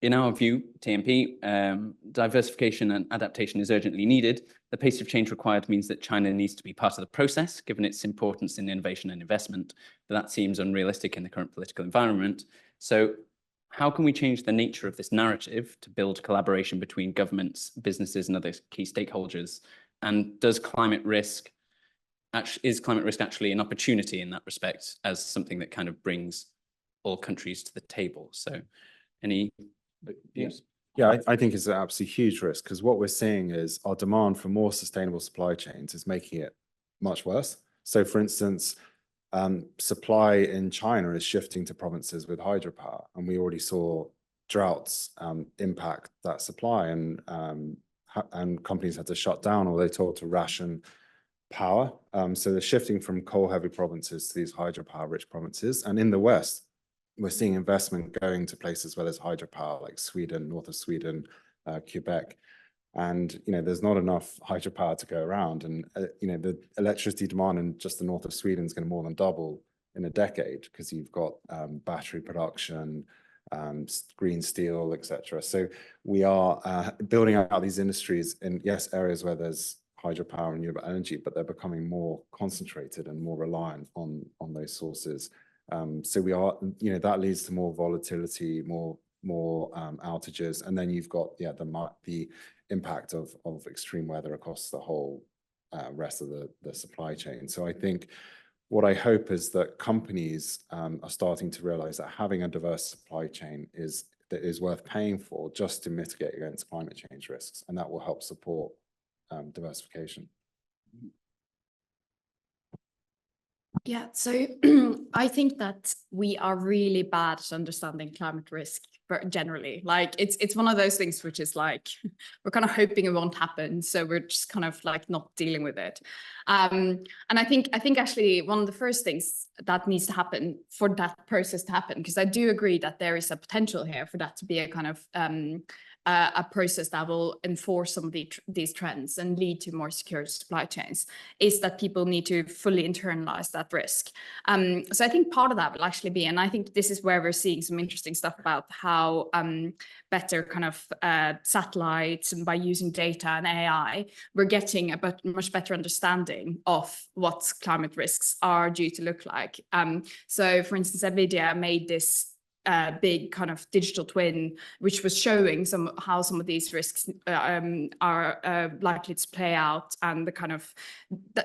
in our view, TMP, diversification and adaptation is urgently needed. The pace of change required means that China needs to be part of the process, given its importance in innovation and investment, but that seems unrealistic in the current political environment. So how can we change the nature of this narrative to build collaboration between governments, businesses, and other key stakeholders? And is climate risk actually an opportunity in that respect as something that kind of brings all countries to the table? So any views? Yeah, I think it's an absolutely huge risk, because what we're seeing is our demand for more sustainable supply chains is making it much worse. So for instance, supply in China is shifting to provinces with hydropower, and we already saw droughts impact that supply, and companies had to shut down or they're told to ration power. So they're shifting from coal-heavy provinces to these hydropower-rich provinces. And in the West, we're seeing investment going to places where there's hydropower, like Sweden, north of Sweden, Quebec. And, there's not enough hydropower to go around. And, the electricity demand in just the north of Sweden is going to more than double in a decade, because you've got battery production, green steel, etc. So we are building out these industries in, yes, areas where there's hydropower and renewable energy, but they're becoming more concentrated and more reliant on those sources. So we are, that leads to more volatility, more outages, and then you've got the impact of extreme weather across the whole rest of the supply chain. So I think what I hope is that companies are starting to realize that having a diverse supply chain is worth paying for, just to mitigate against climate change risks, and that will help support diversification. Yeah, so I think that we are really bad at understanding climate risk generally. Like it's one of those things which is like we're kind of hoping it won't happen, so we're just kind of like not dealing with it. And I think actually one of the first things that needs to happen for that process to happen, because I do agree that there is a potential here for that to be a kind of a process that will enforce some of these trends and lead to more secure supply chains, is that people need to fully internalize that risk. So I think part of that will actually be, and I think this is where we're seeing some interesting stuff about how better kind of satellites, and by using data and AI, we're getting a much better understanding of what climate risks are due to look like. So for instance, NVIDIA made this big kind of digital twin, which was showing how some of these risks are likely to play out, and the kind of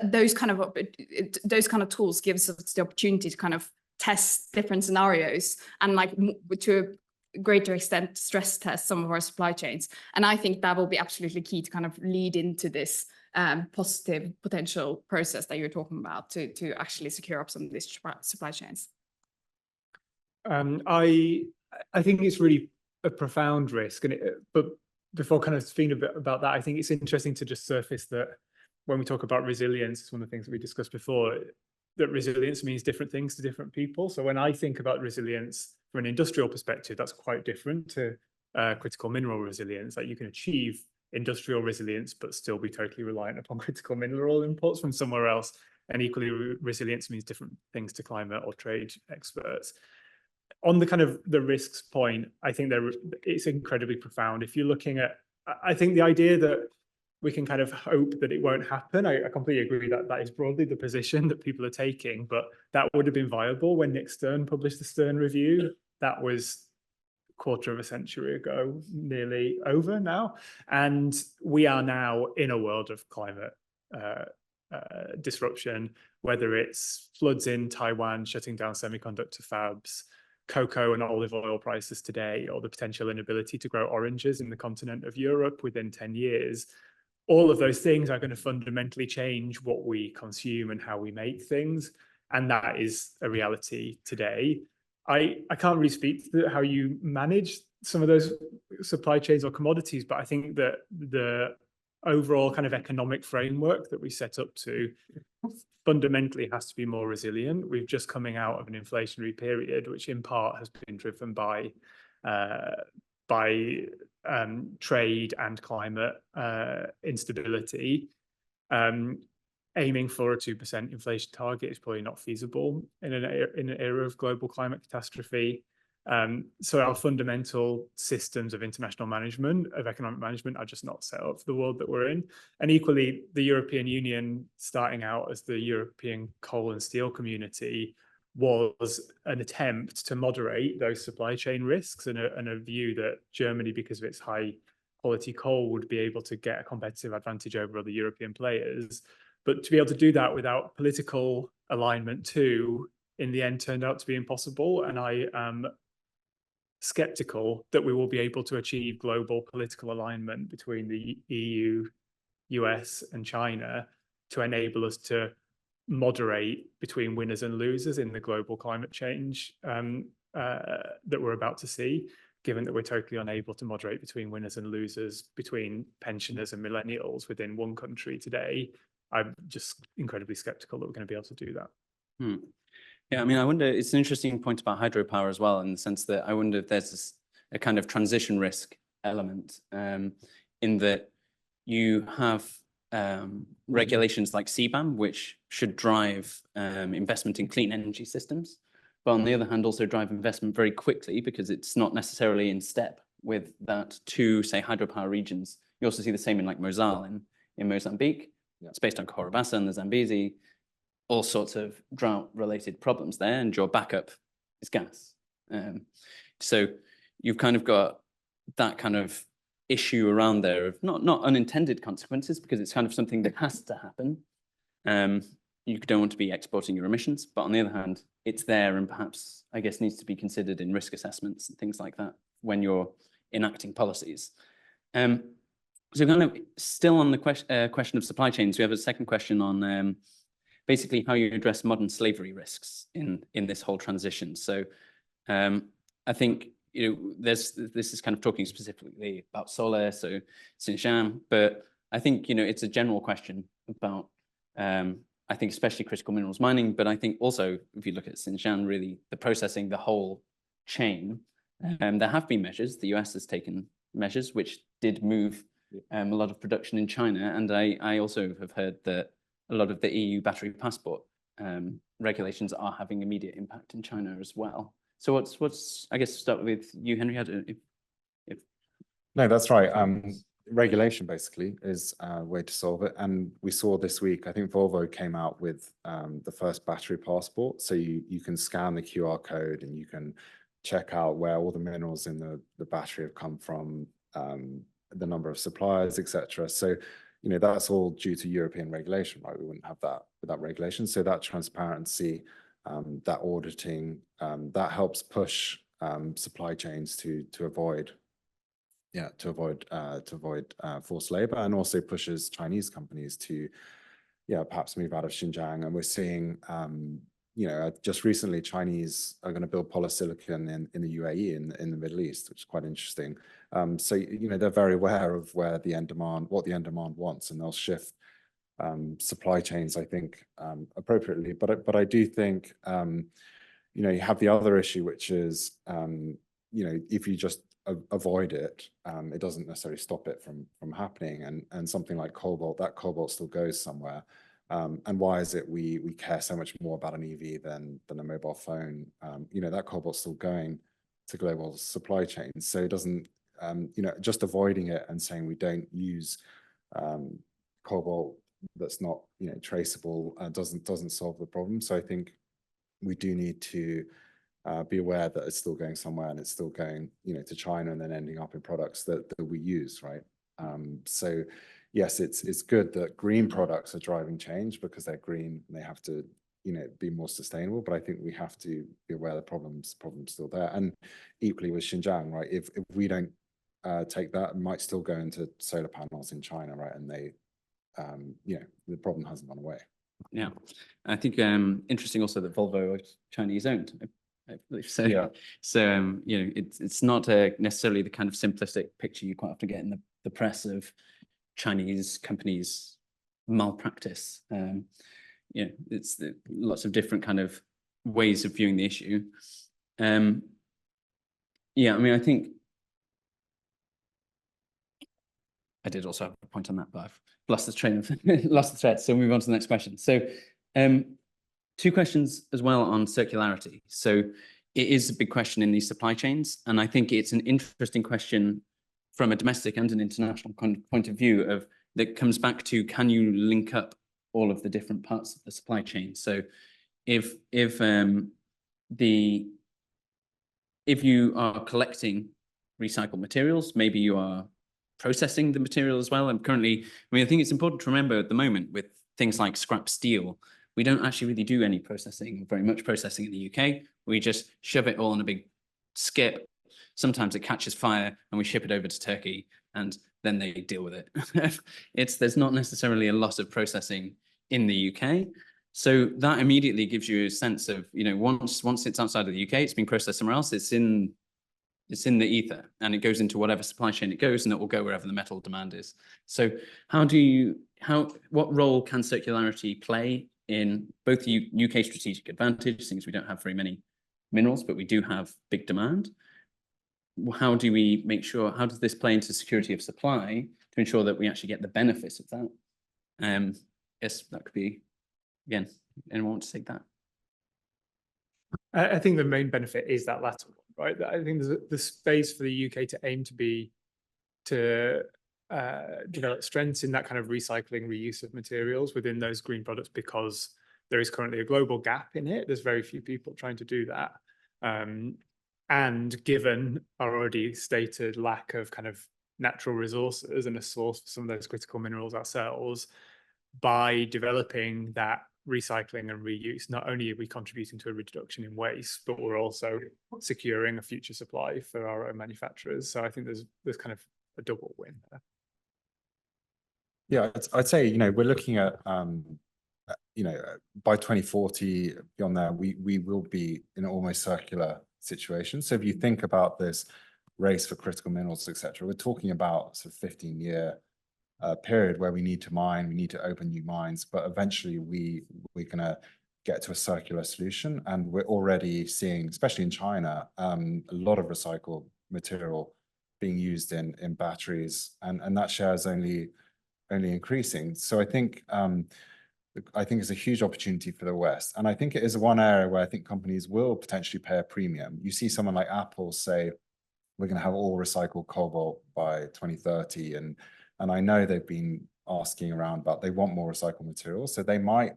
those kind of tools gives us the opportunity to kind of test different scenarios and like to a greater extent stress test some of our supply chains. And I think that will be absolutely key to kind of lead into this positive potential process that you're talking about to actually secure up some of these supply chains. I think it's really a profound risk, but before kind of speaking a bit about that, I think it's interesting to just surface that when we talk about resilience, it's one of the things that we discussed before, that resilience means different things to different people. So when I think about resilience from an industrial perspective, that's quite different to critical mineral resilience. That you can achieve industrial resilience but still be totally reliant upon critical mineral imports from somewhere else. And equally, resilience means different things to climate or trade experts. On the kind of the risks point, I think it's incredibly profound. If you're looking at, I think the idea that we can kind of hope that it won't happen, I completely agree that that is broadly the position that people are taking, but that would have been viable when Nick Stern published the Stern Review. That was a quarter of a century ago, nearly over now. And we are now in a world of climate disruption, whether it's floods in Taiwan, shutting down semiconductor fabs, cocoa and olive oil prices today, or the potential inability to grow oranges in the continent of Europe within 10 years. All of those things are going to fundamentally change what we consume and how we make things. And that is a reality today. I can't really speak to how you manage some of those supply chains or commodities, but I think that the overall kind of economic framework that we set up to fundamentally has to be more resilient. We've just coming out of an inflationary period, which in part has been driven by trade and climate instability. Aiming for a 2% inflation target is probably not feasible in an era of global climate catastrophe. So our fundamental systems of international management, of economic management, are just not set up for the world that we're in. And equally, the European Union, starting out as the European coal and steel community, was an attempt to moderate those supply chain risks and a view that Germany, because of its high quality coal, would be able to get a competitive advantage over other European players. But to be able to do that without political alignment too, in the end turned out to be impossible. And I am skeptical that we will be able to achieve global political alignment between the EU, US, and China to enable us to moderate between winners and losers in the global climate change that we're about to see, given that we're totally unable to moderate between winners and losers, between pensioners and millennials within one country today. I'm just incredibly skeptical that we're going to be able to do that. Yeah, I mean, I wonder, it's an interesting point about hydropower as well, in the sense that I wonder if there's a kind of transition risk element in that you have regulations like CBAM, which should drive investment in clean energy systems, but on the other hand, also drive investment very quickly because it's not necessarily in step with that to, say, hydropower regions. You also see the same in like Mosal in Mozambique. Yeah. It's based on Corabassa and the Zambezi, all sorts of drought-related problems there, and your backup is gas. So you've kind of got that kind of issue around there of not unintended consequences, because it's kind of something that has to happen. You don't want to be exporting your emissions, but on the other hand, it's there and perhaps, I guess, needs to be considered in risk assessments and things like that when you're enacting policies. So kind of still on the question of supply chains, we have a second question on basically how you address modern slavery risks in this whole transition. So I think, this is kind of talking specifically about solar, so Xinjiang, but I think, it's a general question about, I think especially critical minerals mining, but I think also if you look at Xinjiang, really the processing, the whole chain, there have been measures. The US has taken measures which did move a lot of production in China. And I also have heard that a lot of the EU battery passport regulations are having immediate impact in China as well. So what's I guess start with you, Henry. No, that's right. Regulation basically is a way to solve it. And we saw this week, I think Volvo came out with the first battery passport. So you can scan the QR code and you can check out where all the minerals in the battery have come from, the number of suppliers, etc. So, that's all due to European regulation, right? We wouldn't have that without regulation. So that transparency that auditing, that helps push supply chains to avoid forced labor, and also pushes Chinese companies to perhaps move out of Xinjiang. And we're seeing just recently Chinese are going to build polysilicon in the UAE in the Middle East, which is quite interesting. So they're very aware of what the end demand wants, and they'll shift supply chains, I think, appropriately. But I do think you have the other issue, which is if you just avoid it, it doesn't necessarily stop it from happening. And something like cobalt, that cobalt still goes somewhere. And why is it we care so much more about an EV than a mobile phone? That cobalt's still going to global supply chains. So it doesn't, just avoiding it and saying we don't use cobalt that's not traceable doesn't solve the problem. So I think we do need to be aware that it's still going somewhere, and it's still going to China and then ending up in products that we use, right? So yes, it's good that green products are driving change because they're green and they have to be more sustainable, but I think we have to be aware the problem's still there. And equally with Xinjiang, right, if we don't take that, it might still go into solar panels in China, right? And they the problem hasn't gone away. Yeah, I think interesting also that Volvo is Chinese owned, I believe. So Yeah. So it's not necessarily the kind of simplistic picture you quite often get in the press of Chinese companies malpractice. It's lots of different kind of ways of viewing the issue. Yeah, I mean, I think I did also have a point on that, but I've lost the thread. So move on to the next question. So two questions as well on circularity. So it is a big question in these supply chains, and I think it's an interesting question from a domestic and an international point of view that comes back to, can you link up all of the different parts of the supply chain? So if you are collecting recycled materials, maybe you are processing the material as well. And currently, I think it's important to remember at the moment with things like scrap steel, we don't actually really do any processing, very much processing in the UK. We just shove it all in a big skip. Sometimes it catches fire and we ship it over to Turkey and then they deal with it. There's not necessarily a lot of processing in the UK. So that immediately gives you a sense of, once it's outside of the UK, it's being processed somewhere else, it's in the ether, and it goes into whatever supply chain it goes, and it will go wherever the metal demand is. So what role can circularity play in both the UK strategic advantage, since we don't have very many minerals, but we do have big demand? How do we make sure, how does this play into security of supply to ensure that we actually get the benefits of that? Yes, that could be, again, anyone want to take that? I think the main benefit is that latter one, right? I think there's the space for the UK to aim to develop strengths in that kind of recycling, reuse of materials within those green products, because there is currently a global gap in it. There's very few people trying to do that. And given our already stated lack of kind of natural resources and a source for some of those critical minerals ourselves, by developing that recycling and reuse, not only are we contributing to a reduction in waste, but we're also securing a future supply for our own manufacturers. So I think there's kind of a double win there. Yeah, I'd say, we're looking at, by 2040, beyond there, we will be in an almost circular situation. So if you think about this race for critical minerals, etc., we're talking about sort of 15-year period where we need to mine, we need to open new mines, but eventually we're going to get to a circular solution. And we're already seeing, especially in China, a lot of recycled material being used in batteries, and that share is only increasing. So I think it's a huge opportunity for the West, and I think it is one area where I think companies will potentially pay a premium. You see someone like Apple say, we're going to have all recycled cobalt by 2030, and I know they've been asking around, but they want more recycled materials, so they might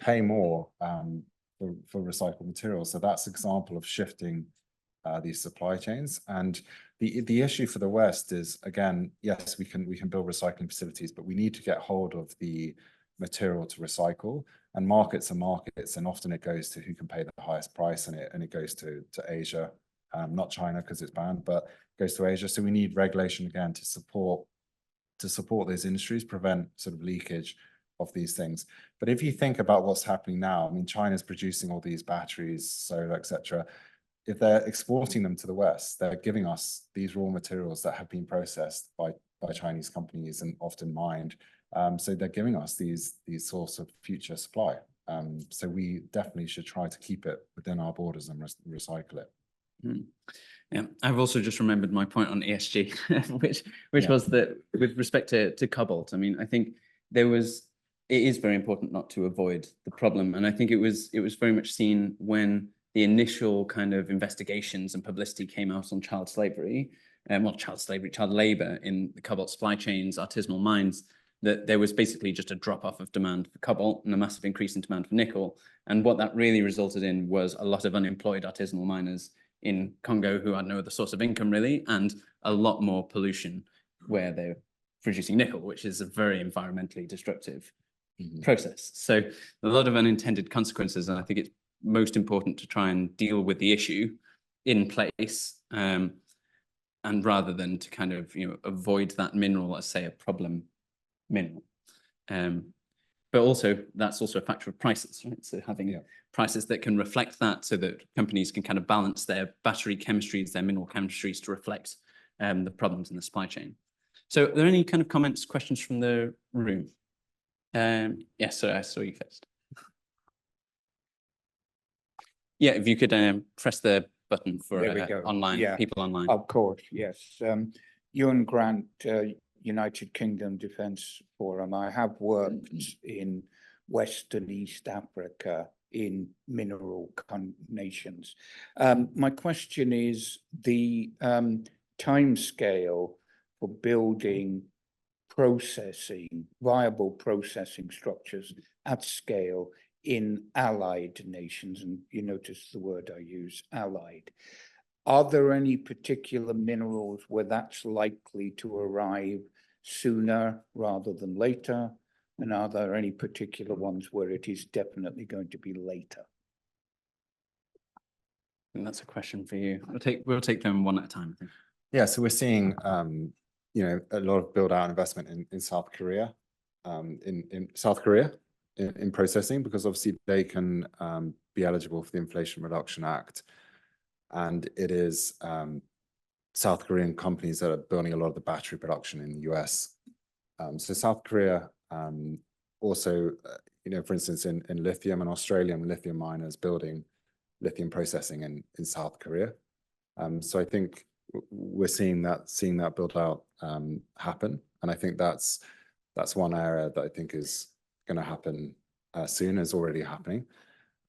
pay more for recycled materials. So that's an example of shifting these supply chains. And the issue for the West is, again, yes, we can build recycling facilities, but we need to get hold of the material to recycle. And markets are markets, and often it goes to who can pay the highest price, and it goes to Asia, not China because it's banned, but it goes to Asia. So we need regulation again to support those industries, prevent sort of leakage of these things. But if you think about what's happening now, I mean, China's producing all these batteries, solar, etc. If they're exporting them to the West, they're giving us these raw materials that have been processed by Chinese companies and often mined. So they're giving us these source of future supply. So we definitely should try to keep it within our borders and recycle it. Mm. Yeah, I've also just remembered my point on ESG, which was that with respect to cobalt, I mean, I think it is very important not to avoid the problem. And I think it was very much seen when the initial kind of investigations and publicity came out on child slavery, child labor in the cobalt supply chains, artisanal mines, that there was basically just a drop-off of demand for cobalt and a massive increase in demand for nickel. And what that really resulted in was a lot of unemployed artisanal miners in Congo who had no other source of income really, and a lot more pollution where they're producing nickel, which is a very environmentally destructive process. So a lot of unintended consequences, and I think it's most important to try and deal with the issue in place, and rather than to kind of avoid that mineral as, say, a problem mineral. But also that's also a factor of prices, right? So having prices that can reflect that, so that companies can kind of balance their battery chemistries, their mineral chemistries to reflect the problems in the supply chain. So are there any kind of comments, questions from the room? Yes, so I saw you first. Yeah, if you could press the button for online people online. Of course, yes. Ewan Grant, United Kingdom Defence Forum. I have worked in West and East Africa in mineral nations. My question is the timescale for building viable processing structures at scale in allied nations, and you notice the word I use, allied. Are there any particular minerals where that's likely to arrive sooner rather than later? And are there any particular ones where it is definitely going to be later? And that's a question for you. We'll take them one at a time, I think. Yeah, so we're seeing a lot of build out investment in South Korea, in processing, because obviously they can be eligible for the Inflation Reduction Act, and it is South Korean companies that are building a lot of the battery production in the US. So South Korea also, for instance, in lithium, and Australian lithium miners building lithium processing in South Korea. So I think we're seeing that build out happen, and I think that's one area that I think is going to happen soon, is already happening.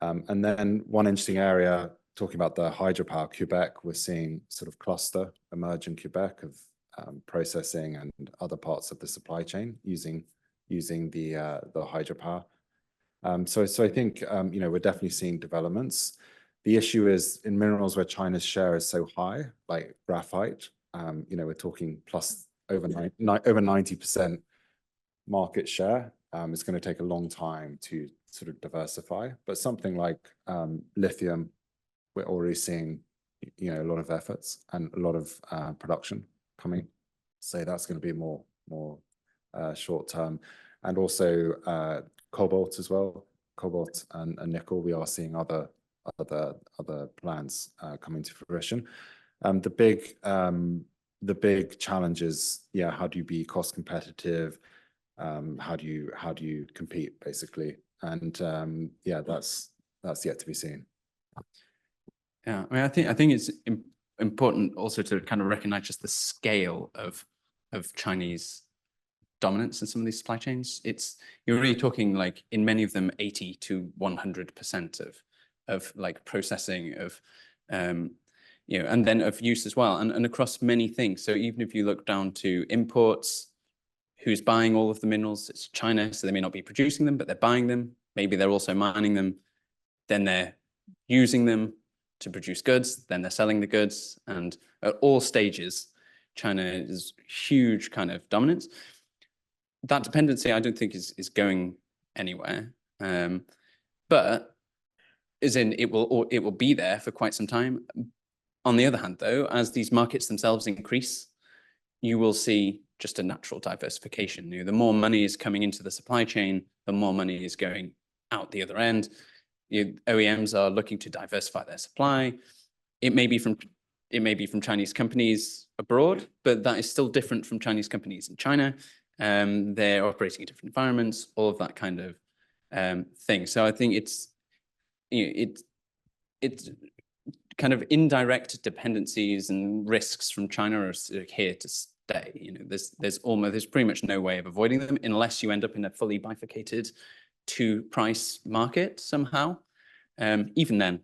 And then one interesting area, talking about the hydropower, Quebec, we're seeing sort of cluster emerge in Quebec of processing and other parts of the supply chain using the hydropower. So I think we're definitely seeing developments. The issue is in minerals where China's share is so high, like graphite. We're talking plus over 90% market share. It's going to take a long time to sort of diversify, but something like lithium, we're already seeing a lot of efforts and a lot of production coming. So that's going to be more short term, and also cobalt as well. Cobalt and nickel, we are seeing other plans coming to fruition. The big challenge is, how do you be cost competitive? How do you compete, basically? And that's yet to be seen. Yeah, I mean, I think it's important also to kind of recognize just the scale of Chinese dominance in some of these supply chains. You're really talking like in many of them 80 to 100% of like processing of and then of use as well, and across many things. So even if you look down to imports, who's buying all of the minerals? It's China, so they may not be producing them, but they're buying them. Maybe they're also mining them. Then they're using them to produce goods. Then they're selling the goods. And at all stages, China is huge kind of dominance. That dependency, I don't think is going anywhere. but as in it will be there for quite some time. On the other hand, though, as these markets themselves increase, you will see just a natural diversification. The more money is coming into the supply chain, the more money is going out the other end. OEMs are looking to diversify their supply. It may be from Chinese companies abroad, but that is still different from Chinese companies in China. They're operating in different environments, all of that kind of thing. So I think it's kind of indirect dependencies and risks from China are here to stay. There's pretty much no way of avoiding them unless you end up in a fully bifurcated two-price market somehow. Even then,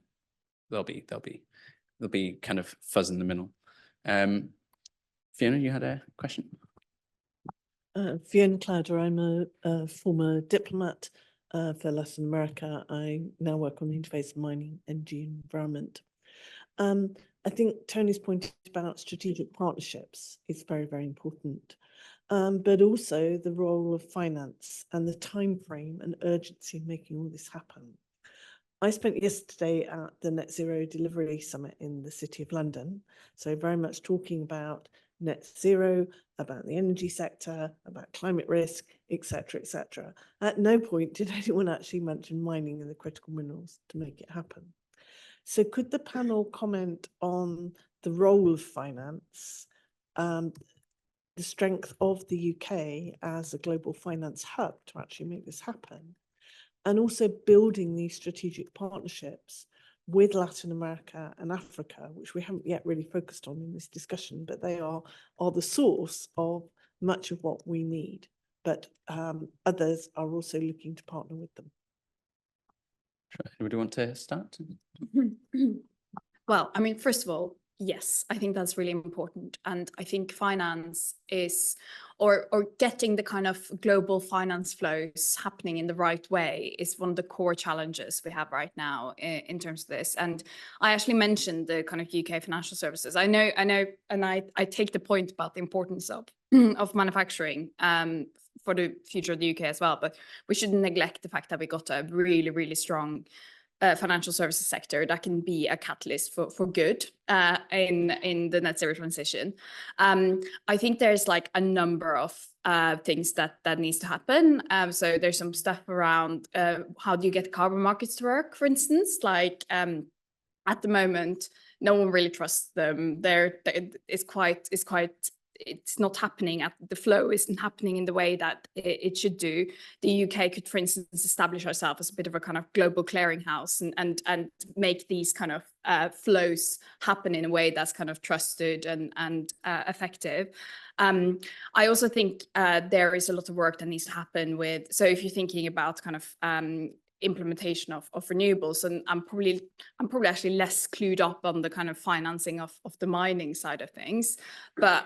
there'll be kind of fuzz in the middle. Fiona, you had a question? Fiona Clowder, I'm a former diplomat for Latin America. I now work on the interface of mining, energy and environment. I think Tony's point about strategic partnerships is very, very important, but also the role of finance and the time frame and urgency in making all this happen. I spent yesterday at the Net Zero Delivery Summit in the City of London, so very much talking about net zero, about the energy sector, about climate risk, etc., etc. At no point did anyone actually mention mining and the critical minerals to make it happen. So could the panel comment on the role of finance, the strength of the UK as a global finance hub to actually make this happen, and also building these strategic partnerships with Latin America and Africa, which we haven't yet really focused on in this discussion, but they are the source of much of what we need. But others are also looking to partner with them. Sure. Anybody want to start? Well, I mean, first of all, yes, I think that's really important. And I think finance is, or getting the kind of global finance flows happening in the right way is one of the core challenges we have right now in terms of this. And I actually mentioned the kind of UK financial services. I know, and I take the point about the importance of manufacturing for the future of the UK as well, but we shouldn't neglect the fact that we got a really, really strong financial services sector that can be a catalyst for good in the net zero transition. I think there's like a number of things that needs to happen. So there's some stuff around how do you get carbon markets to work, for instance, like at the moment, no one really trusts them. It's not happening. The flow isn't happening in the way that it should do. The UK could, for instance, establish ourselves as a bit of a kind of global clearinghouse and make these kind of flows happen in a way that's kind of trusted and effective. I also think there is a lot of work that needs to happen with, so if you're thinking about kind of implementation of renewables, and I'm probably actually less clued up on the kind of financing of the mining side of things, but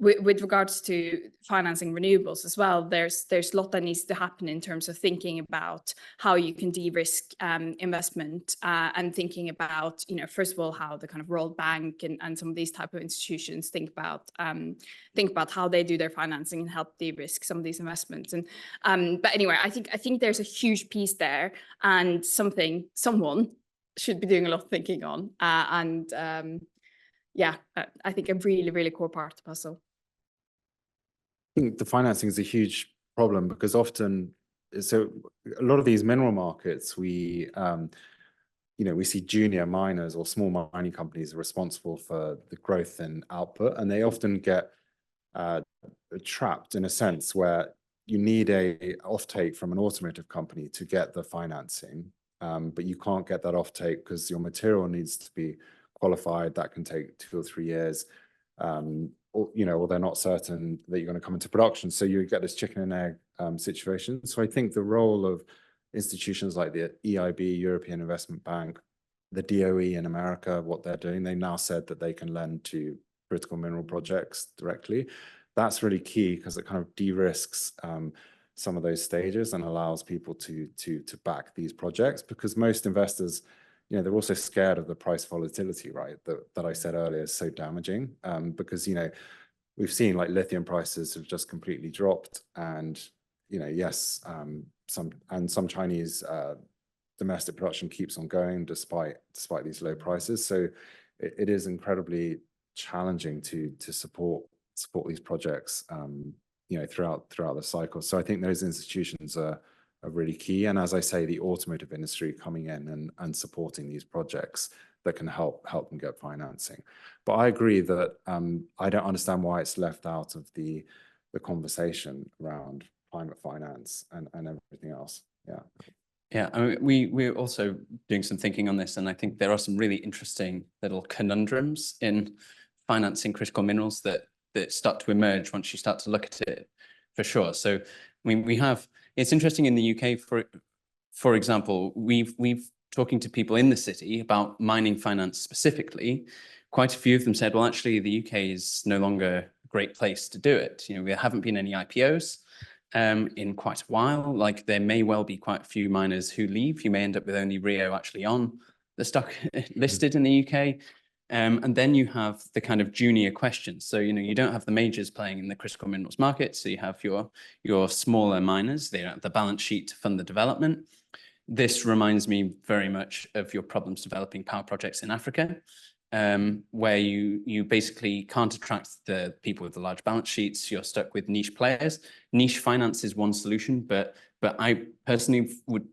with regards to financing renewables as well, there's a lot that needs to happen in terms of thinking about how you can de-risk investment and thinking about, first of all, how the kind of World Bank and some of these type of institutions think about how they do their financing and help de-risk some of these investments. And but anyway, I think there's a huge piece there, and someone should be doing a lot of thinking on. Yeah, I think a really, really core part of the puzzle. I think the financing is a huge problem because often, so a lot of these mineral markets, we see junior miners or small mining companies are responsible for the growth in output, and they often get trapped in a sense where you need a offtake from an automotive company to get the financing, but you can't get that offtake because your material needs to be qualified. That can take 2 or 3 years, or they're not certain that you're going to come into production. So you get this chicken and egg situation. So I think the role of institutions like the EIB, European Investment Bank, the DOE in America, what they're doing, they now said that they can lend to critical mineral projects directly. That's really key because it kind of de-risks some of those stages and allows people to back these projects, because most investors, they're also scared of the price volatility, right? That I said earlier is so damaging, because, we've seen like lithium prices have just completely dropped, and, yes, some Chinese domestic production keeps on going despite these low prices. So it is incredibly challenging to support these projects, you know, throughout the cycle. So I think those institutions are really key. And as I say, the automotive industry coming in and supporting these projects that can help them get financing. But I agree that I don't understand why it's left out of the conversation around climate finance and everything else. Yeah. Yeah, I mean, we're also doing some thinking on this, and I think there are some really interesting little conundrums in financing critical minerals that start to emerge once you start to look at it, for sure. So, I mean, it's interesting in the UK, for example, we've talking to people in the city about mining finance specifically. Quite a few of them said, well, actually, the UK is no longer a great place to do it. You know, there haven't been any IPOs in quite a while. Like, there may well be quite a few miners who leave. You may end up with only Rio actually on the stock listed in the UK. And then you have the kind of junior questions. So, you know, you don't have the majors playing in the critical minerals market. So you have your smaller miners. They don't have the balance sheet to fund the development. This reminds me very much of your problems developing power projects in Africa, where you basically can't attract the people with the large balance sheets. You're stuck with niche players. Niche finance is one solution, but I personally would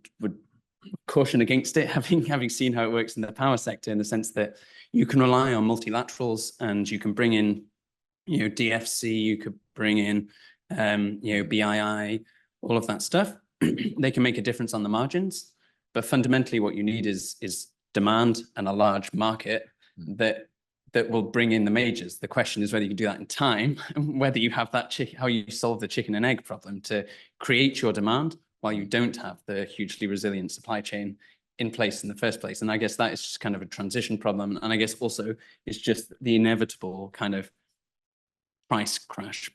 caution against it, having seen how it works in the power sector, in the sense that you can rely on multilaterals and you can bring in, you know, DFC, you could bring in, you know, BII, all of that stuff. They can make a difference on the margins, but fundamentally what you need is demand and a large market that will bring in the majors. The question is whether you can do that in time, whether you have that how you solve the chicken and egg problem to create your demand while you don't have the hugely resilient supply chain in place in the first place. And I guess that is just kind of a transition problem. And I guess also it's just the inevitable kind of price crash,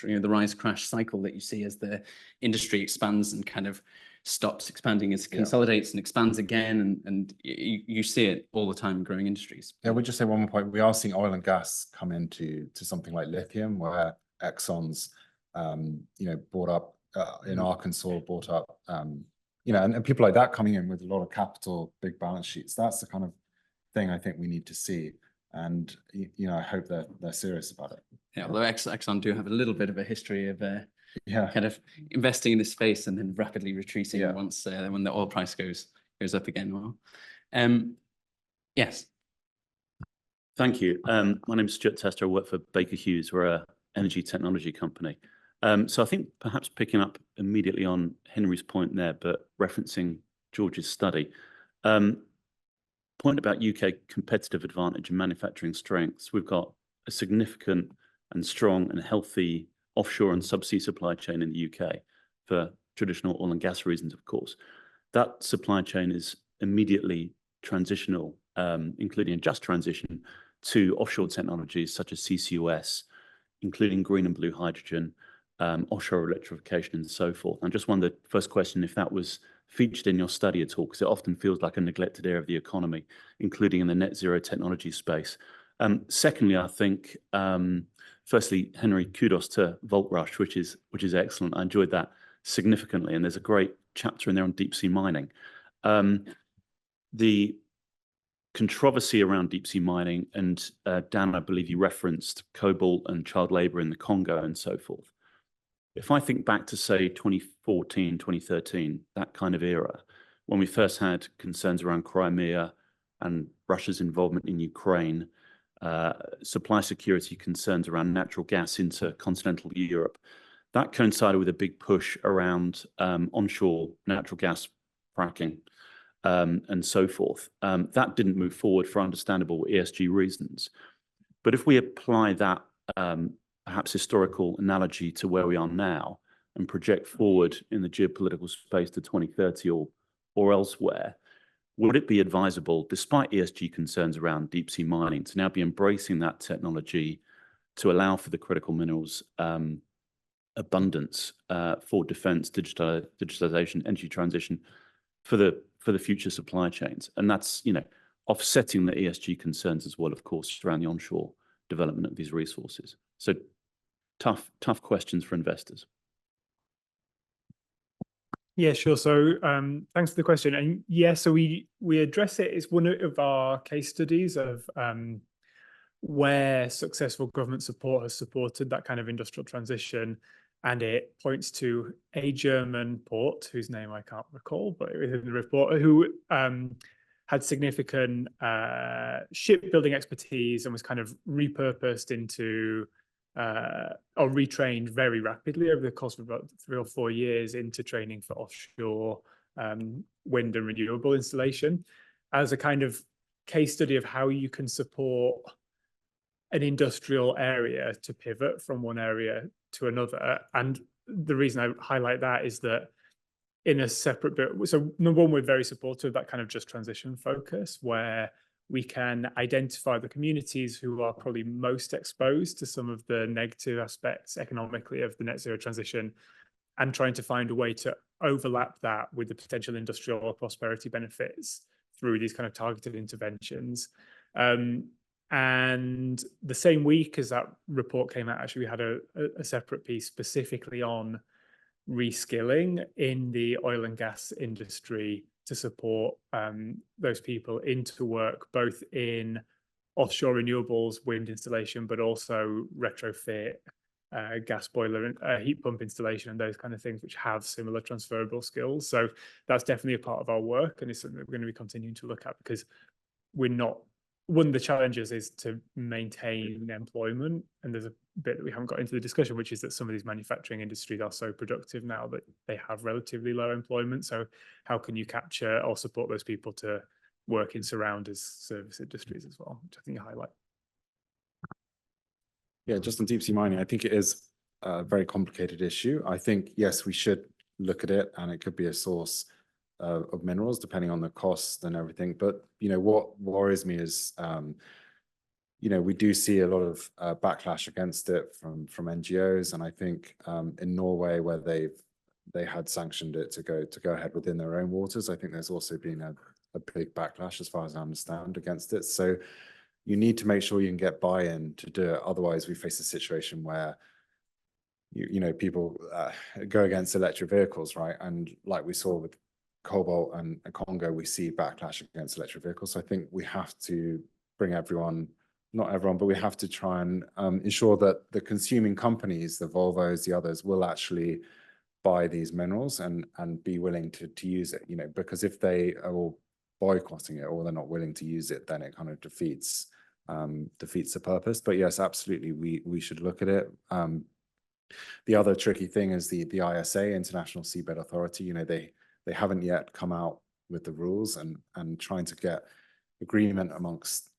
you know, the rise crash cycle that you see as the industry expands and kind of stops expanding, as consolidates and expands again. And you see it all the time in growing industries. Yeah, we'll just say one more point. We are seeing oil and gas come into something like lithium, where Exxon's, you know, bought up in Arkansas, bought up, you know, and people like that coming in with a lot of capital, big balance sheets. That's the kind of thing I think we need to see. And, you know, I hope they're serious about it. Yeah, although Exxon do have a little bit of a history of yeah, kind of investing in this space and then rapidly retreating Yeah. once when the oil price goes up again. Well, yes. Thank you. My name is Stuart Tester. I work for Baker Hughes. We're an energy technology company. So I think perhaps picking up immediately on Henry's point there, but referencing George's study, point about UK competitive advantage and manufacturing strengths. We've got a significant and strong and healthy offshore and subsea supply chain in the UK for traditional oil and gas reasons, of course. That supply chain is immediately transitional, including a just transition to offshore technologies such as CCUS, including green and blue hydrogen, offshore electrification and so forth. I just wondered, first question, if that was featured in your study at all, because it often feels like a neglected area of the economy, including in the net zero technology space. Secondly, I think, firstly, Henry, kudos to Vault Rush, which is excellent. I enjoyed that significantly, and there's a great chapter in there on deep sea mining. The controversy around deep sea mining, and Dan, I believe you referenced cobalt and child labor in the Congo and so forth. If I think back to, say, 2014, 2013, that kind of era, when we first had concerns around Crimea and Russia's involvement in Ukraine, supply security concerns around natural gas into continental Europe, that coincided with a big push around onshore natural gas fracking and so forth. That didn't move forward for understandable ESG reasons. But if we apply that perhaps historical analogy to where we are now and project forward in the geopolitical space to 2030 or elsewhere, would it be advisable, despite ESG concerns around deep sea mining, to now be embracing that technology to allow for the critical minerals abundance for defense, digitalization, energy transition for the future supply chains? And that's, you know, offsetting the ESG concerns as well, of course, around the onshore development of these resources. So tough questions for investors. Yeah, sure. So thanks for the question. And yeah, so we address it. It's one of our case studies of where successful government support has supported that kind of industrial transition. And it points to a German port, whose name I can't recall, but it was in the report, who had significant shipbuilding expertise and was kind of repurposed into or retrained very rapidly over the course of about 3 or 4 years into training for offshore wind and renewable installation as a kind of case study of how you can support an industrial area to pivot from one area to another. And the reason I highlight that is that in a separate bit, so number one, we're very supportive of that kind of just transition focus, where we can identify the communities who are probably most exposed to some of the negative aspects economically of the net zero transition, and trying to find a way to overlap that with the potential industrial or prosperity benefits through these kind of targeted interventions. And the same week as that report came out, actually, we had a separate piece specifically on reskilling in the oil and gas industry to support those people into work, both in offshore renewables, wind installation, but also retrofit, gas boiler and heat pump installation and those kind of things, which have similar transferable skills. So that's definitely a part of our work, and it's something that we're going to be continuing to look at, because we're not, one of the challenges is to maintain employment, and there's a bit that we haven't got into the discussion, which is that some of these manufacturing industries are so productive now that they have relatively low employment. So how can you capture or support those people to work in surrounders service industries as well, which I think you highlight. Yeah, just on deep sea mining, I think it is a very complicated issue. I think, yes, we should look at it, and it could be a source of minerals depending on the cost and everything. But, you know, what worries me is, you know, we do see a lot of backlash against it from NGOs. And I think in Norway, where they had sanctioned it to go ahead within their own waters, I think there's also been a big backlash, as far as I understand, against it. So you need to make sure you can get buy-in to do it. Otherwise, we face a situation where you know, people go against electric vehicles, right? And like we saw with Cobalt and Congo, we see backlash against electric vehicles. So I think we have to bring everyone, not everyone, but we have to try and ensure that the consuming companies, the Volvos, the others, will actually buy these minerals and be willing to use it, you know, because if they are all boycotting it or they're not willing to use it, then it kind of defeats the purpose. But yes, absolutely, we should look at it. The other tricky thing is the ISA, International Seabed Authority. You know, they haven't yet come out with the rules, and trying to get agreement amongst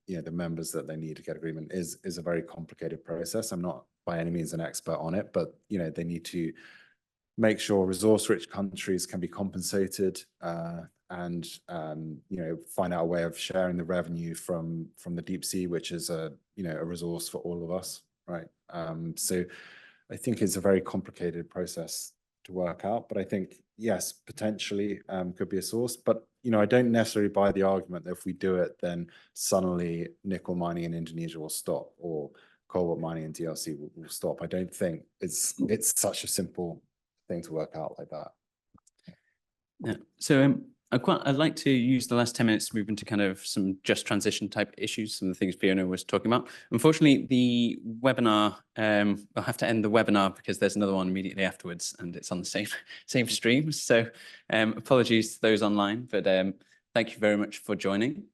you know, the members that they need to get agreement is a very complicated process. I'm not by any means an expert on it, but you know, they need to make sure resource-rich countries can be compensated, and you know, find out a way of sharing the revenue from the deep sea, which is a resource for all of us, right? So I think it's a very complicated process to work out, but I think, yes, potentially could be a source. But you know, I don't necessarily buy the argument that if we do it, then suddenly nickel mining in Indonesia will stop, or cobalt mining in DRC will stop. I don't think it's such a simple thing to work out like that. Yeah. So I'd like to use the last 10 minutes to move into kind of some just transition type issues, some of the things Fiona was talking about. Unfortunately, the webinar, I'll have to end the webinar because there's another one immediately afterwards, and it's on the same stream. So apologies to those online, but thank you very much for joining.